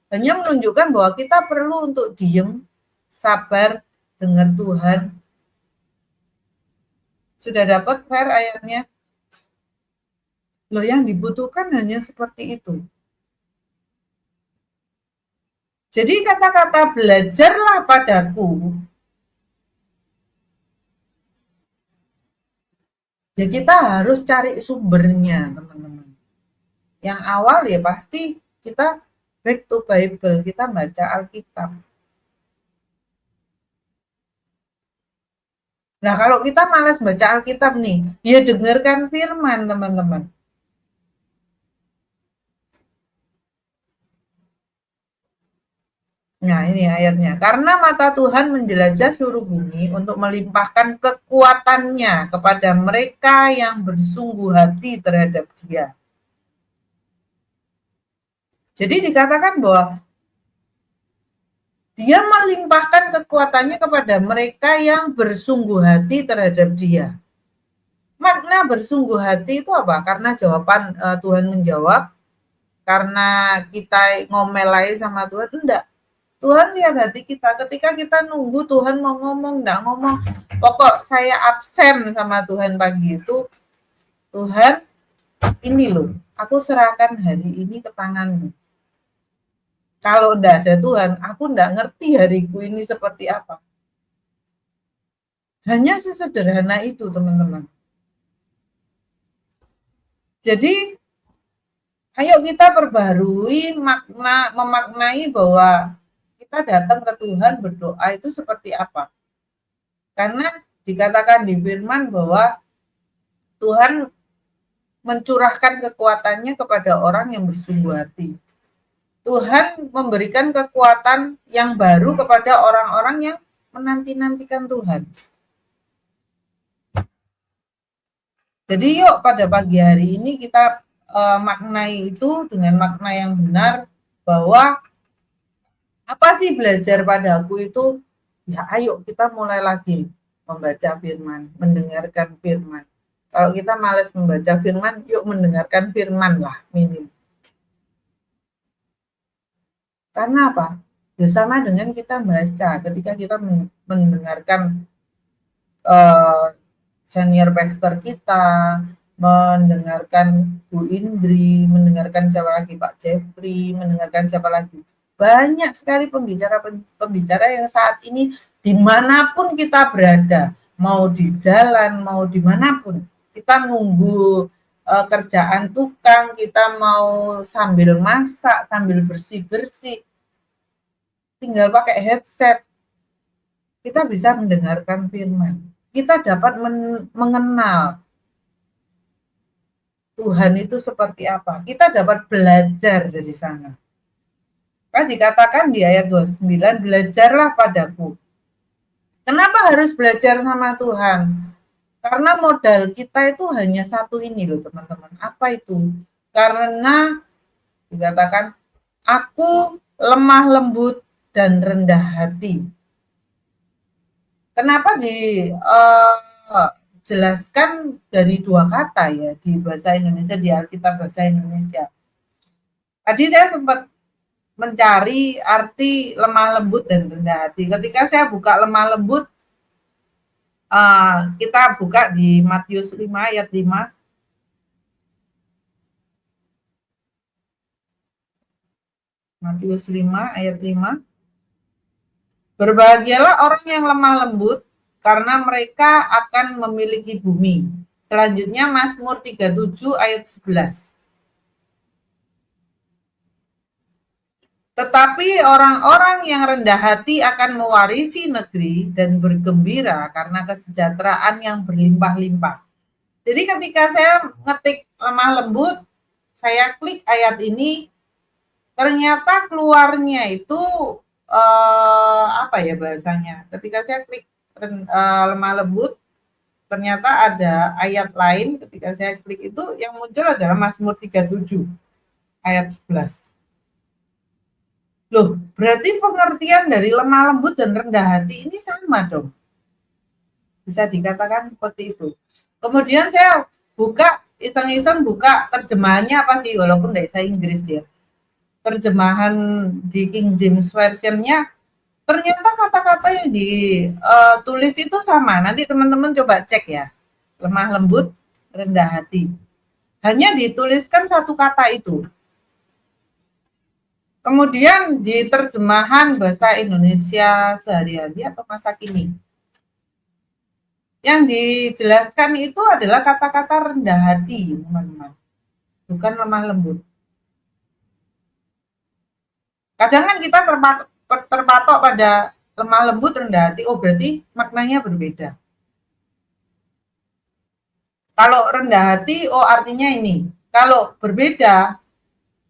Hanya menunjukkan bahwa kita perlu untuk diem, sabar, dengar Tuhan. Sudah dapat ayatnya? Loh, yang dibutuhkan hanya seperti itu. Jadi kata-kata belajarlah padaku, ya kita harus cari sumbernya, teman-teman. Yang awal ya pasti kita back to Bible, kita baca Alkitab. Nah, kalau kita malas baca Alkitab nih, ya dengarkan firman, teman-teman. Nah, ini ayatnya. Karena mata Tuhan menjelajah seluruh bumi untuk melimpahkan kekuatannya kepada mereka yang bersungguh hati terhadap Dia. Jadi dikatakan bahwa Dia melimpahkan kekuatannya kepada mereka yang bersungguh hati terhadap Dia. Makna bersungguh hati itu apa? Karena jawaban Tuhan menjawab, karena kita ngomel lagi sama Tuhan, enggak. Tuhan lihat hati kita. Ketika kita nunggu Tuhan mau ngomong, enggak ngomong. Pokok saya absen sama Tuhan pagi itu, Tuhan, ini loh, aku serahkan hari ini ke tanganmu. Kalau enggak ada Tuhan, aku enggak ngerti hariku ini seperti apa. Hanya sesederhana itu, teman-teman. Jadi, ayo kita perbarui memaknai bahwa kita datang ke Tuhan berdoa itu seperti apa. Karena dikatakan di firman bahwa Tuhan mencurahkan kekuatannya kepada orang yang bersungguh hati. Tuhan memberikan kekuatan yang baru kepada orang-orang yang menanti-nantikan Tuhan. Jadi yuk pada pagi hari ini kita maknai itu dengan makna yang benar, bahwa apa sih belajar padaku itu? Ya ayo kita mulai lagi membaca firman, mendengarkan firman. Kalau kita malas membaca firman, yuk mendengarkan firman lah minim. Karena apa? Ya sama dengan kita baca, ketika kita mendengarkan senior pastor kita, mendengarkan Bu Indri, mendengarkan siapa lagi, Pak Jeffrey, mendengarkan siapa lagi. Banyak sekali pembicara yang saat ini dimanapun kita berada, mau di jalan, mau dimanapun, kita nunggu kerjaan tukang, kita mau sambil masak, sambil bersih-bersih, tinggal pakai headset, kita bisa mendengarkan firman. Kita dapat mengenal Tuhan itu seperti apa. Kita dapat belajar dari sana. Kan dikatakan di ayat 29, belajarlah padaku. Kenapa harus belajar sama Tuhan? Karena modal kita itu hanya satu ini loh teman-teman. Apa itu? Karena dikatakan, aku lemah lembut dan rendah hati. Kenapa dijelaskan dari dua kata ya di bahasa Indonesia, di Alkitab bahasa Indonesia? Tadi saya sempat mencari arti lemah lembut dan rendah hati. Ketika saya buka lemah lembut, kita buka di Matius 5 ayat 5. Matius 5 ayat 5. Berbahagialah orang yang lemah lembut, karena mereka akan memiliki bumi. Selanjutnya Mazmur 37 ayat 11. Tetapi orang-orang yang rendah hati akan mewarisi negeri dan bergembira karena kesejahteraan yang berlimpah-limpah. Jadi ketika saya ngetik lemah lembut, saya klik ayat ini, ternyata keluarnya itu apa ya bahasanya? Ketika saya klik lemah lembut, ternyata ada ayat lain. Ketika saya klik itu, yang muncul adalah Mazmur 37 ayat 11. Loh, berarti pengertian dari lemah lembut dan rendah hati ini sama dong. Bisa dikatakan seperti itu. Kemudian saya buka, iseng-iseng buka terjemahannya apa sih, walaupun dari saya Inggris ya. Terjemahan di King James Version-nya, ternyata kata-kata yang ditulis itu sama. Nanti teman-teman coba cek ya. Lemah lembut, rendah hati. Hanya dituliskan satu kata itu. Kemudian di terjemahan bahasa Indonesia sehari-hari atau masa kini, yang dijelaskan itu adalah kata-kata rendah hati, teman-teman. Bukan lemah lembut. Kadang kan kita terpatok pada lemah lembut, rendah hati, oh berarti maknanya berbeda. Kalau rendah hati, oh artinya ini. Kalau berbeda,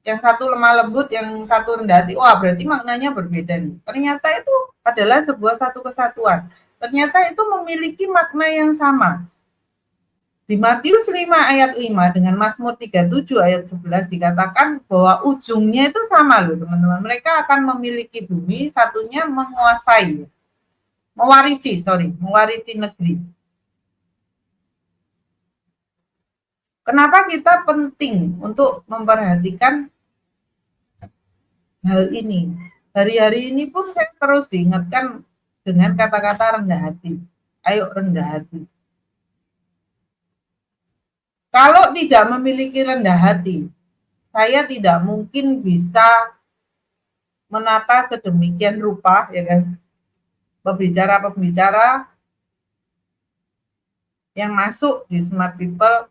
yang satu lemah lembut, yang satu rendah hati. Wah, berarti maknanya berbeda nih. Ternyata itu adalah sebuah satu kesatuan. Ternyata itu memiliki makna yang sama. Di Matius 5 ayat 5 dengan Mazmur 37 ayat 11 dikatakan bahwa ujungnya itu sama loh teman-teman. Mereka akan memiliki bumi, satunya menguasai, mewarisi negeri. Kenapa kita penting untuk memperhatikan hal ini? Hari-hari ini pun saya terus diingatkan dengan kata-kata rendah hati. Ayo rendah hati. Kalau tidak memiliki rendah hati, saya tidak mungkin bisa menata sedemikian rupa, ya kan? Pembicara-pembicara yang masuk di Smart People,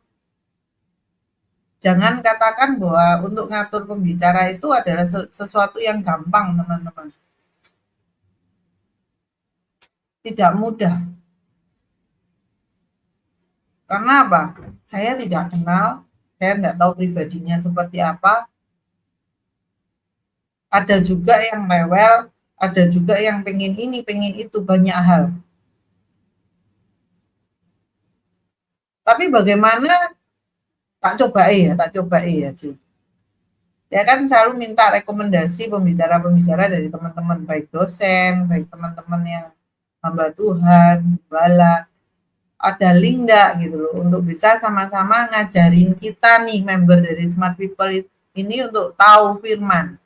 jangan katakan bahwa untuk ngatur pembicara itu adalah sesuatu yang gampang, teman-teman. Tidak mudah. Karena apa? Saya tidak kenal, saya tidak tahu pribadinya seperti apa. Ada juga yang rewel, ada juga yang pengen ini, pengen itu, banyak hal. Tapi bagaimana tak cobai ya, Ci. Ya kan selalu minta rekomendasi pembicara-pembicara dari teman-teman, baik dosen, baik teman-teman yang hamba Tuhan, gembala. Ada link enggak gitu loh untuk bisa sama-sama ngajarin kita nih member dari Smart People ini untuk tahu firman.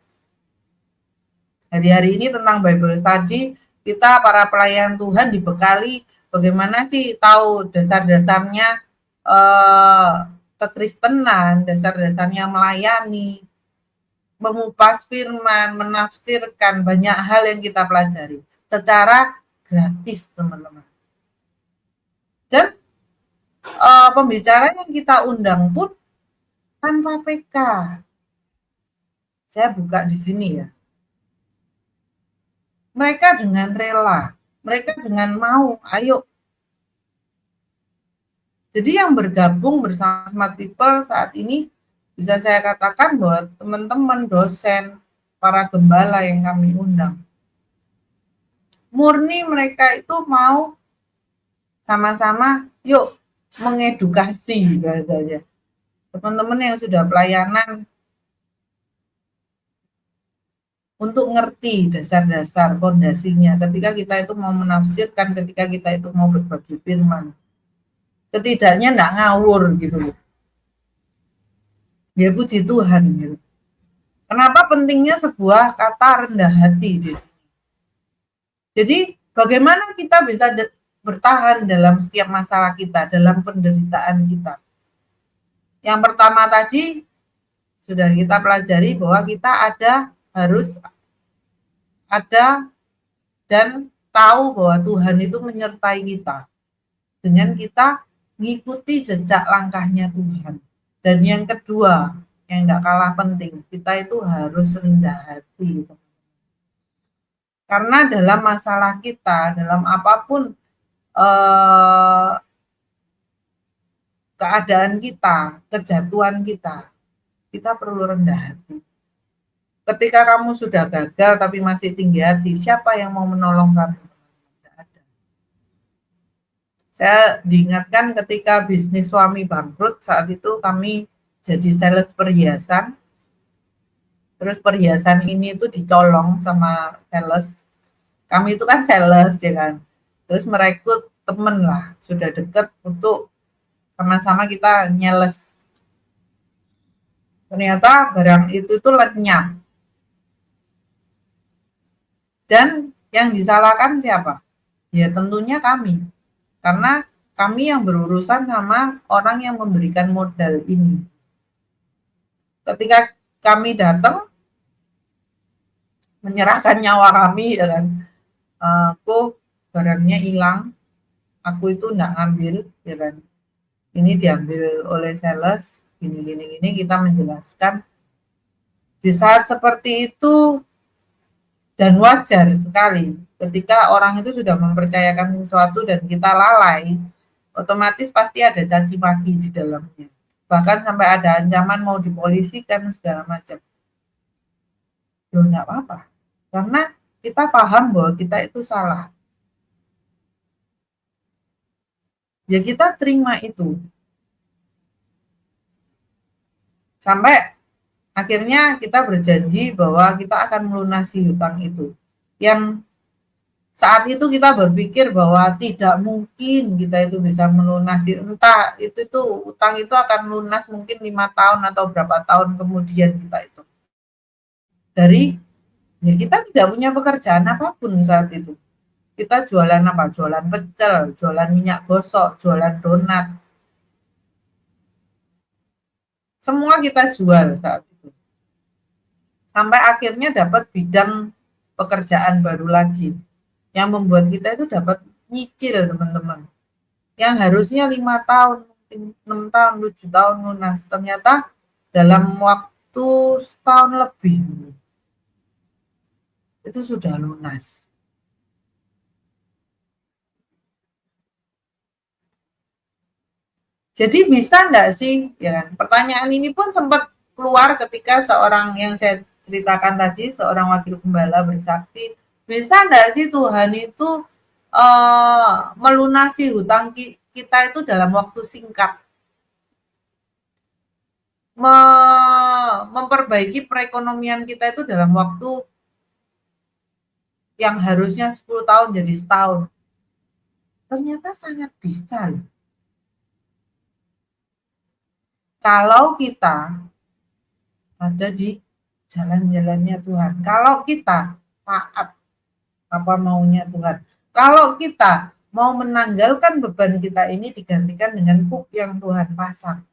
Hari-hari ini tentang Bible Study, kita para pelayan Tuhan dibekali bagaimana sih tahu dasar-dasarnya kekristenan, dasar-dasarnya melayani, mengupas firman, menafsirkan, banyak hal yang kita pelajari secara gratis, teman-teman. Dan pembicara yang kita undang pun tanpa PK. Saya buka di sini ya. Mereka dengan rela, mereka dengan mau, ayo. Jadi yang bergabung bersama Smart People saat ini bisa saya katakan bahwa teman-teman dosen, para gembala yang kami undang, murni mereka itu mau sama-sama yuk mengedukasi bahasanya. Teman-teman yang sudah pelayanan untuk ngerti dasar-dasar fondasinya ketika kita itu mau menafsirkan, ketika kita itu mau berbagi firman. Setidaknya enggak ngawur gitu loh. Ya puji Tuhan gitu. Kenapa pentingnya sebuah kata rendah hati gitu. Jadi bagaimana kita bisa bertahan dalam setiap masalah kita, dalam penderitaan kita. Yang pertama tadi sudah kita pelajari bahwa kita harus ada dan tahu bahwa Tuhan itu menyertai kita dengan kita mengikuti jejak langkahnya Tuhan. Dan yang kedua, yang tidak kalah penting, kita itu harus rendah hati. Karena dalam masalah kita, dalam apapun keadaan kita, kejatuhan kita perlu rendah hati. Ketika kamu sudah gagal tapi masih tinggi hati, siapa yang mau menolong kamu? Tidak ada. Saya diingatkan ketika bisnis suami bangkrut, saat itu kami jadi sales perhiasan. Terus perhiasan ini itu dicolong sama sales. Kami itu kan sales ya kan. Terus merekrut temen lah, sudah deket untuk sama-sama kita nyeles. Ternyata barang itu tuh lenyap. Dan yang disalahkan siapa? Ya tentunya kami. Karena kami yang berurusan sama orang yang memberikan modal ini. Ketika kami datang, menyerahkan nyawa kami, ya kan, aku barangnya hilang, aku itu enggak ngambil, ya kan. Ini diambil oleh sales, gini, kita menjelaskan. Di saat seperti itu, dan wajar sekali ketika orang itu sudah mempercayakan sesuatu dan kita lalai, otomatis pasti ada caci maki di dalamnya. Bahkan sampai ada ancaman mau dipolisikan segala macam. loh enggak apa-apa. Karena kita paham bahwa kita itu salah. Ya kita terima itu. Sampai akhirnya kita berjanji bahwa kita akan melunasi hutang itu. Yang saat itu kita berpikir bahwa tidak mungkin kita itu bisa melunasi, entah itu utang itu akan lunas mungkin 5 tahun atau berapa tahun kemudian kita itu. Dari ya kita tidak punya pekerjaan apapun saat itu. Kita jualan apa? Jualan pecel, jualan minyak gosok, jualan donat. Semua kita jual saat itu. Sampai akhirnya dapat bidang pekerjaan baru lagi. Yang membuat kita itu dapat nyicil, teman-teman. Yang harusnya 5 tahun, 6 tahun, 7 tahun lunas. Ternyata dalam waktu setahun lebih itu sudah lunas. Jadi bisa enggak sih, ya kan? Pertanyaan ini pun sempat keluar ketika seorang yang saya ceritakan tadi, seorang wakil gembala bersaksi, bisa enggak sih Tuhan itu melunasi hutang kita itu dalam waktu singkat? Memperbaiki perekonomian kita itu dalam waktu yang harusnya 10 tahun jadi setahun. Ternyata sangat bisa loh. Kalau kita ada di jalan-jalannya Tuhan. Kalau kita taat apa maunya Tuhan. Kalau kita mau menanggalkan beban kita ini digantikan dengan hook yang Tuhan pasang.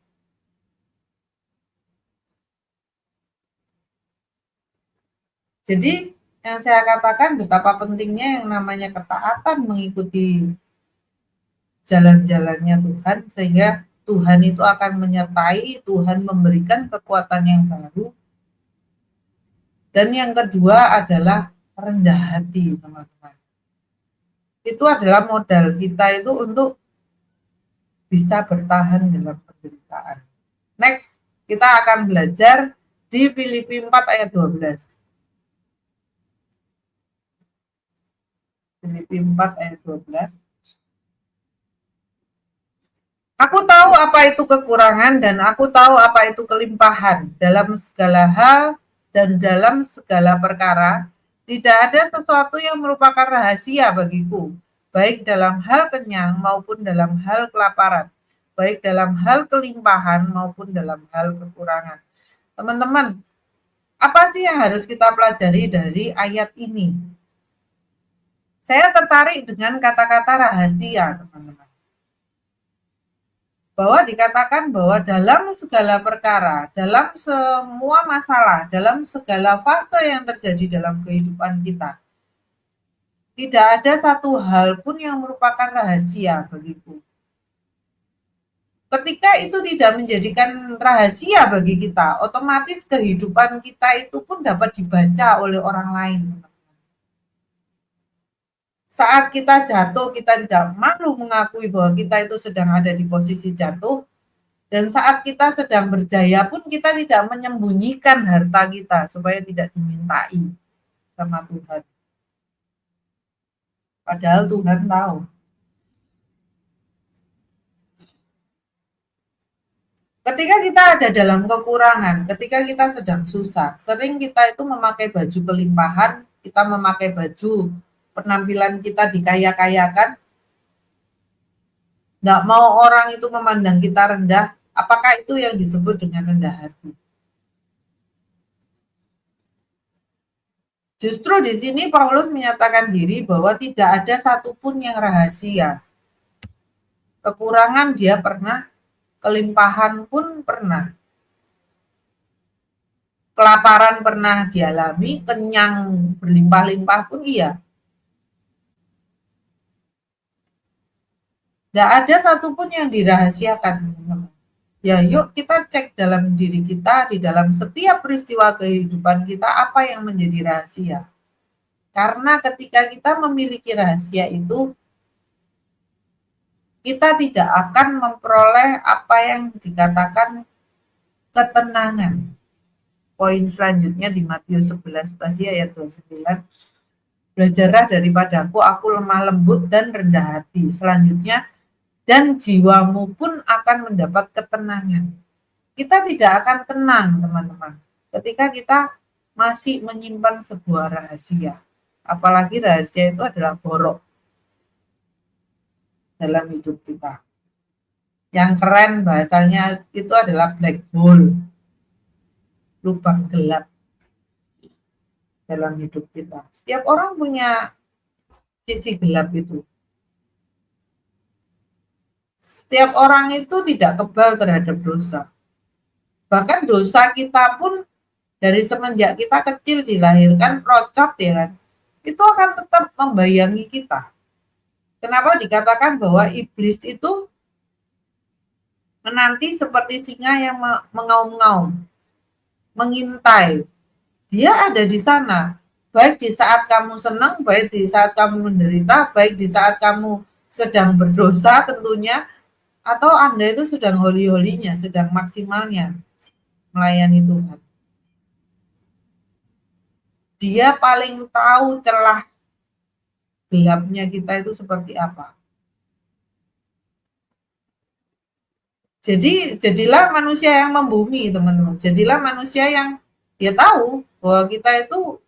Jadi yang saya katakan betapa pentingnya yang namanya ketaatan mengikuti jalan-jalannya Tuhan, sehingga Tuhan itu akan menyertai, Tuhan memberikan kekuatan yang baru. Dan yang kedua adalah rendah hati, teman-teman. Itu adalah modal kita itu untuk bisa bertahan dalam penderitaan. Next, kita akan belajar di Filipi 4 ayat 12. Filipi 4 ayat 12. Aku tahu apa itu kekurangan dan aku tahu apa itu kelimpahan dalam segala hal dan dalam segala perkara. Tidak ada sesuatu yang merupakan rahasia bagiku, baik dalam hal kenyang maupun dalam hal kelaparan, baik dalam hal kelimpahan maupun dalam hal kekurangan. Teman-teman, apa sih yang harus kita pelajari dari ayat ini? Saya tertarik dengan kata-kata rahasia, teman-teman. Bahwa dikatakan bahwa dalam segala perkara, dalam semua masalah, dalam segala fase yang terjadi dalam kehidupan kita, tidak ada satu hal pun yang merupakan rahasia bagiku. Ketika itu tidak menjadikan rahasia bagi kita, otomatis kehidupan kita itu pun dapat dibaca oleh orang lain. Saat kita jatuh, kita tidak malu mengakui bahwa kita itu sedang ada di posisi jatuh. Dan saat kita sedang berjaya pun kita tidak menyembunyikan harta kita supaya tidak dimintai sama Tuhan. Padahal Tuhan tahu. Ketika kita ada dalam kekurangan, ketika kita sedang susah, sering kita itu memakai baju kelimpahan, kita memakai baju penampilan kita dikaya-kayakan, nggak mau orang itu memandang kita rendah, apakah itu yang disebut dengan rendah hati? Justru di sini Paulus menyatakan diri bahwa tidak ada satupun yang rahasia. Kekurangan dia pernah, kelimpahan pun pernah. Kelaparan pernah dialami, kenyang berlimpah-limpah pun iya. Tidak ada satupun yang dirahasiakan. Ya yuk kita cek dalam diri kita, di dalam setiap peristiwa kehidupan kita, apa yang menjadi rahasia. Karena ketika kita memiliki rahasia itu, kita tidak akan memperoleh apa yang dikatakan ketenangan. poin selanjutnya di Matius 11 tadi ayat 29. Belajarlah daripadaku, aku lemah lembut dan rendah hati. Selanjutnya, dan jiwamu pun akan mendapat ketenangan. Kita tidak akan tenang, teman-teman, ketika kita masih menyimpan sebuah rahasia. Apalagi rahasia itu adalah borok dalam hidup kita. Yang keren bahasanya itu adalah black hole, lubang gelap dalam hidup kita. Setiap orang punya sisi gelap itu. Setiap orang itu tidak kebal terhadap dosa. Bahkan dosa kita pun dari semenjak kita kecil dilahirkan procot ya kan, itu akan tetap membayangi kita. Kenapa dikatakan bahwa iblis itu menanti seperti singa yang mengaum-ngaum, mengintai. Dia ada di sana, baik di saat kamu senang, baik di saat kamu menderita, baik di saat kamu sedang berdosa tentunya, atau Anda itu sedang holi-holinya, sedang maksimalnya melayani Tuhan. Dia paling tahu celah gelapnya kita itu seperti apa. Jadi jadilah manusia yang membumi, teman-teman. Jadilah manusia yang dia tahu bahwa kita itu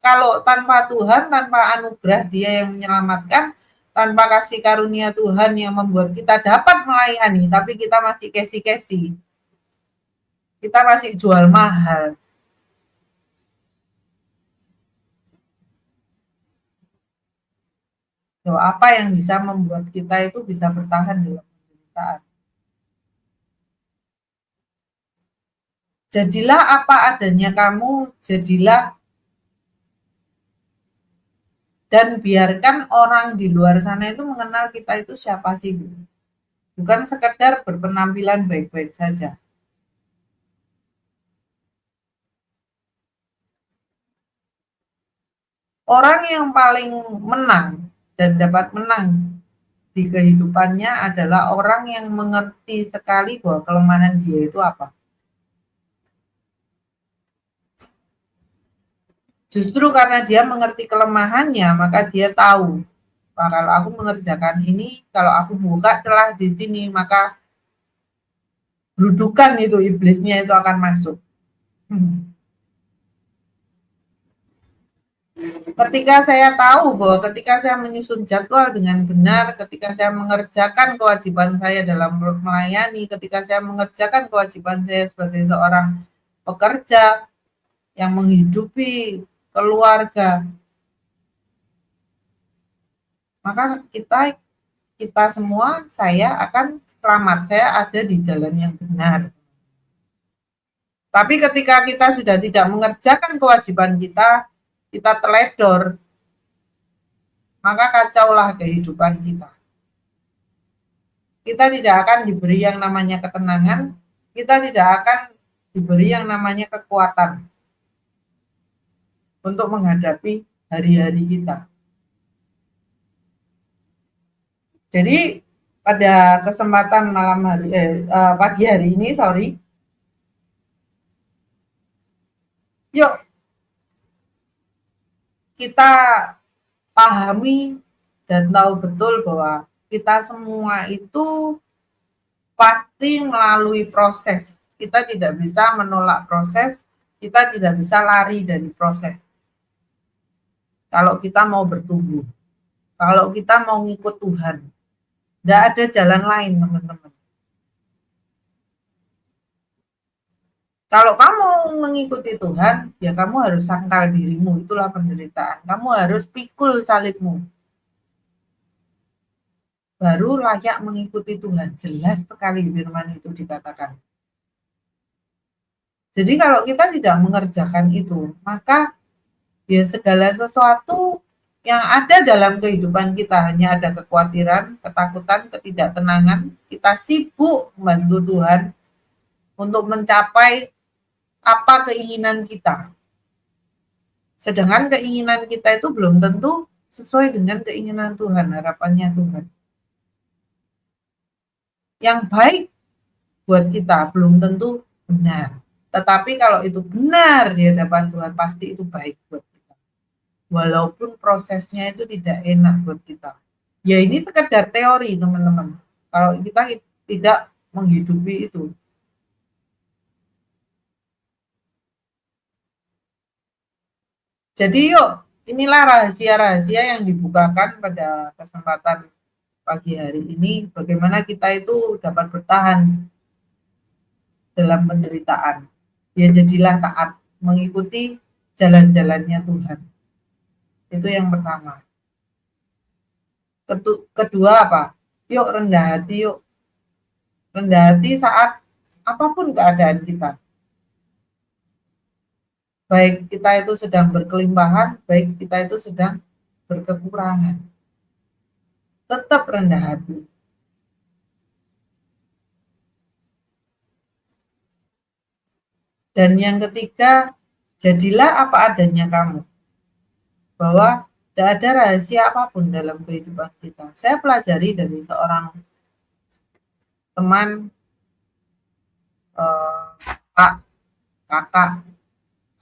kalau tanpa Tuhan, tanpa anugerah dia yang menyelamatkan, tanpa kasih karunia Tuhan yang membuat kita dapat melayani, tapi kita masih kesi-kesi. Kita masih jual mahal. So, apa yang bisa membuat kita itu bisa bertahan dalam penderitaan? Jadilah apa adanya kamu, jadilah dan biarkan orang di luar sana itu mengenal kita itu siapa sih. Bukan sekedar berpenampilan baik-baik saja. Orang yang paling menang dan dapat menang di kehidupannya adalah orang yang mengerti sekali bahwa kelemahan dia itu apa. Justru karena dia mengerti kelemahannya, maka dia tahu, nah, kalau aku mengerjakan ini, kalau aku buka celah di sini, maka brudukan itu iblisnya itu akan masuk. Ketika saya tahu bahwa ketika saya menyusun jadwal dengan benar, ketika saya mengerjakan kewajiban saya dalam melayani, ketika saya mengerjakan kewajiban saya sebagai seorang pekerja yang menghidupi keluarga, maka kita semua, saya akan selamat, saya ada di jalan yang benar. Tapi ketika kita sudah tidak mengerjakan kewajiban kita, kita teledor, maka kacaulah kehidupan kita. Kita tidak akan diberi yang namanya ketenangan, kita tidak akan diberi yang namanya kekuatan untuk menghadapi hari-hari kita. Jadi pada kesempatan pagi hari ini, yuk kita pahami dan tahu betul bahwa kita semua itu pasti melalui proses. Kita tidak bisa menolak proses, kita tidak bisa lari dari proses. Kalau kita mau bertumbuh, kalau kita mau ngikut Tuhan, tidak ada jalan lain, teman-teman. Kalau kamu mengikuti Tuhan, ya kamu harus sangkal dirimu, itulah penderitaan. Kamu harus pikul salibmu. Baru layak mengikuti Tuhan. Jelas sekali firman itu dikatakan. Jadi kalau kita tidak mengerjakan itu, maka ya segala sesuatu yang ada dalam kehidupan kita hanya ada kekhawatiran, ketakutan, ketidaktenangan. Kita sibuk membantu Tuhan untuk mencapai apa keinginan kita. Sedangkan keinginan kita itu belum tentu sesuai dengan keinginan Tuhan, harapannya Tuhan. Yang baik buat kita belum tentu benar. Tetapi kalau itu benar di hadapan Tuhan, pasti itu baik buat kita. Walaupun prosesnya itu tidak enak buat kita. Ya ini sekedar teori teman-teman. Kalau kita tidak menghidupi itu. Jadi yuk, inilah rahasia-rahasia yang dibukakan pada kesempatan pagi hari ini. Bagaimana kita itu dapat bertahan dalam penderitaan. Ya jadilah taat, mengikuti jalan-jalannya Tuhan. Itu yang pertama. Kedua apa? Yuk rendah hati, yuk. Rendah hati saat apapun keadaan kita. Baik kita itu sedang berkelimpahan, baik kita itu sedang berkekurangan. Tetap rendah hati. Dan yang ketiga, jadilah apa adanya kamu. Bahwa tidak ada rahasia apapun dalam kehidupan kita. Saya pelajari dari seorang teman, Pak, kakak,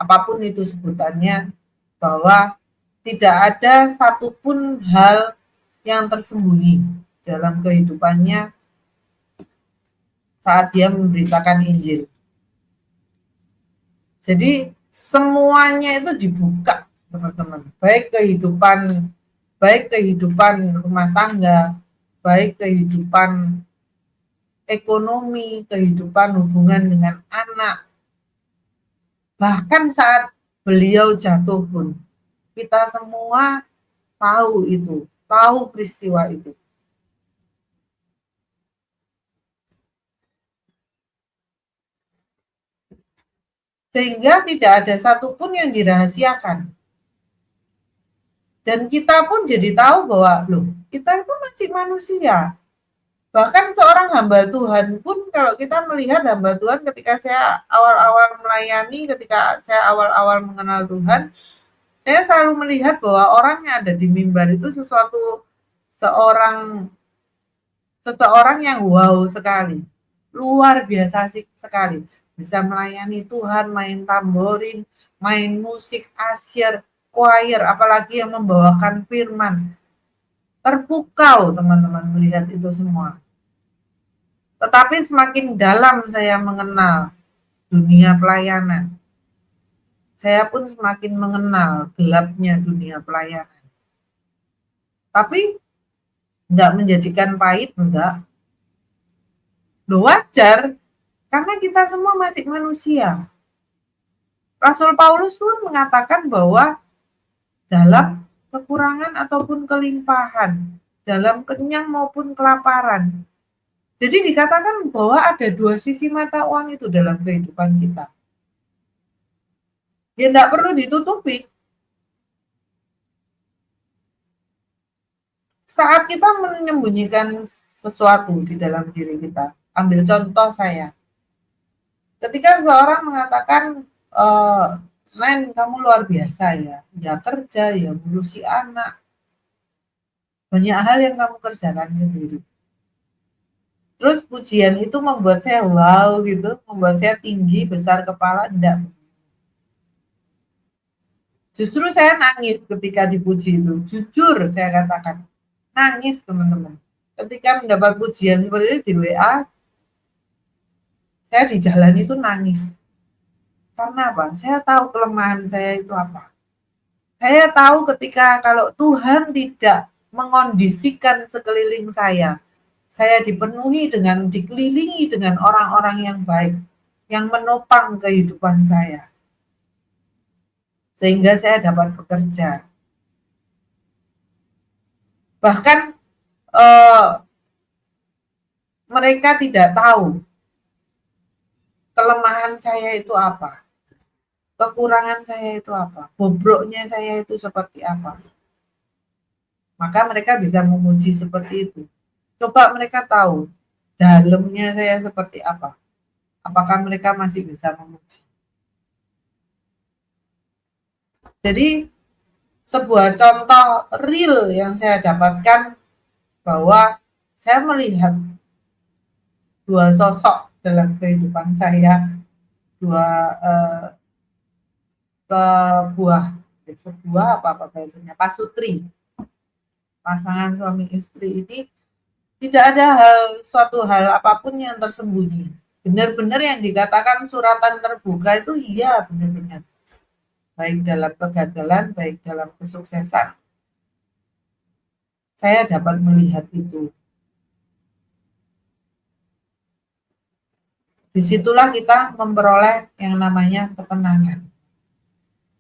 apapun itu sebutannya, bahwa tidak ada satupun hal yang tersembunyi dalam kehidupannya saat dia memberitakan Injil. Jadi semuanya itu dibuka, teman-teman. Baik kehidupan rumah tangga, baik kehidupan ekonomi, kehidupan hubungan dengan anak. Bahkan saat beliau jatuh pun, kita semua tahu itu, tahu peristiwa itu. Sehingga tidak ada satupun yang dirahasiakan. Dan kita pun jadi tahu bahwa, loh, kita itu masih manusia. Bahkan seorang hamba Tuhan pun, kalau kita melihat hamba Tuhan ketika saya awal-awal melayani, ketika saya awal-awal mengenal Tuhan, saya selalu melihat bahwa orang yang ada di mimbar itu seseorang yang wow sekali. Luar biasa sekali. Bisa melayani Tuhan, main tamborin, main musik, asyir, choir, apalagi yang membawakan firman. Terpukau teman-teman melihat itu semua. Tetapi semakin dalam saya mengenal dunia pelayanan, saya pun semakin mengenal gelapnya dunia pelayanan. Tapi tidak menjadikan pahit, enggak. Loh, wajar, karena kita semua masih manusia. Rasul Paulus pun mengatakan bahwa dalam kekurangan ataupun kelimpahan, dalam kenyang maupun kelaparan. Jadi dikatakan bahwa ada dua sisi mata uang itu dalam kehidupan kita. Ya tidak perlu ditutupi. Saat kita menyembunyikan sesuatu di dalam diri kita, ambil contoh saya. Ketika seorang mengatakan, Len, kamu luar biasa ya, ya kerja, ya ngurusi anak, banyak hal yang kamu kerjakan sendiri. Terus pujian itu membuat saya wow gitu, membuat saya tinggi, besar kepala, enggak. Justru saya nangis ketika dipuji itu, jujur saya katakan, nangis teman-teman. Ketika mendapat pujian seperti itu di WA, saya di jalan itu nangis. Karena apa? Saya tahu kelemahan saya itu apa. Saya tahu ketika kalau Tuhan tidak mengondisikan sekeliling saya dikelilingi dengan orang-orang yang baik, yang menopang kehidupan saya. Sehingga saya dapat bekerja. Bahkan mereka tidak tahu kelemahan saya itu apa, kekurangan saya itu apa, bobroknya saya itu seperti apa. Maka mereka bisa memuji seperti itu. Coba mereka tahu dalamnya saya seperti apa. Apakah mereka masih bisa memuji? Jadi sebuah contoh real yang saya dapatkan bahwa saya melihat dua sosok dalam kehidupan saya, sebuah apa bahasanya, pasutri, pasangan suami istri ini tidak ada suatu hal apapun yang tersembunyi. Benar-benar yang dikatakan suratan terbuka itu iya benar-benar. Baik dalam kegagalan, baik dalam kesuksesan. Saya dapat melihat itu. Disitulah kita memperoleh yang namanya ketenangan.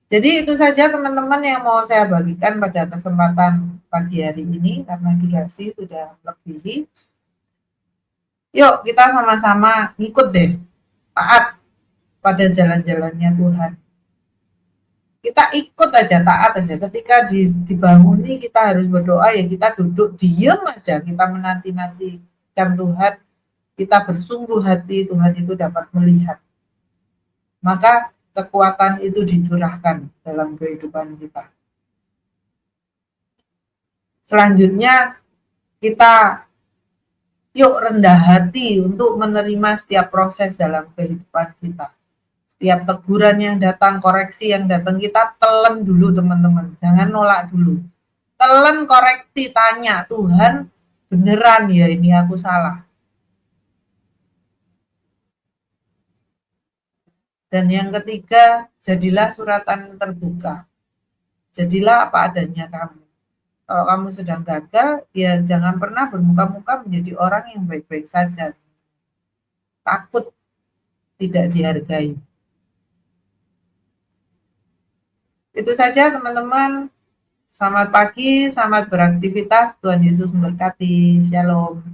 Jadi itu saja teman-teman yang mau saya bagikan pada kesempatan pagi hari ini, karena durasi sudah lebih. Yuk kita sama-sama ngikut deh, taat pada jalan-jalannya Tuhan. Kita ikut aja, taat aja. Ketika dibanguni kita harus berdoa, ya kita duduk diam aja, kita menanti-nantikan Tuhan, kita bersungguh hati Tuhan itu dapat melihat. Maka kekuatan itu dicurahkan dalam kehidupan kita. Selanjutnya kita yuk rendah hati untuk menerima setiap proses dalam kehidupan kita. Setiap teguran yang datang, koreksi yang datang, kita telan dulu teman-teman. Jangan nolak dulu. Telan, koreksi, tanya, Tuhan beneran ya ini aku salah. Dan yang ketiga, jadilah suratan terbuka. Jadilah apa adanya kamu. Kalau kamu sedang gagal, ya jangan pernah bermuka-muka menjadi orang yang baik-baik saja. Takut tidak dihargai. Itu saja teman-teman. Selamat pagi, selamat beraktivitas. Tuhan Yesus memberkati. Shalom.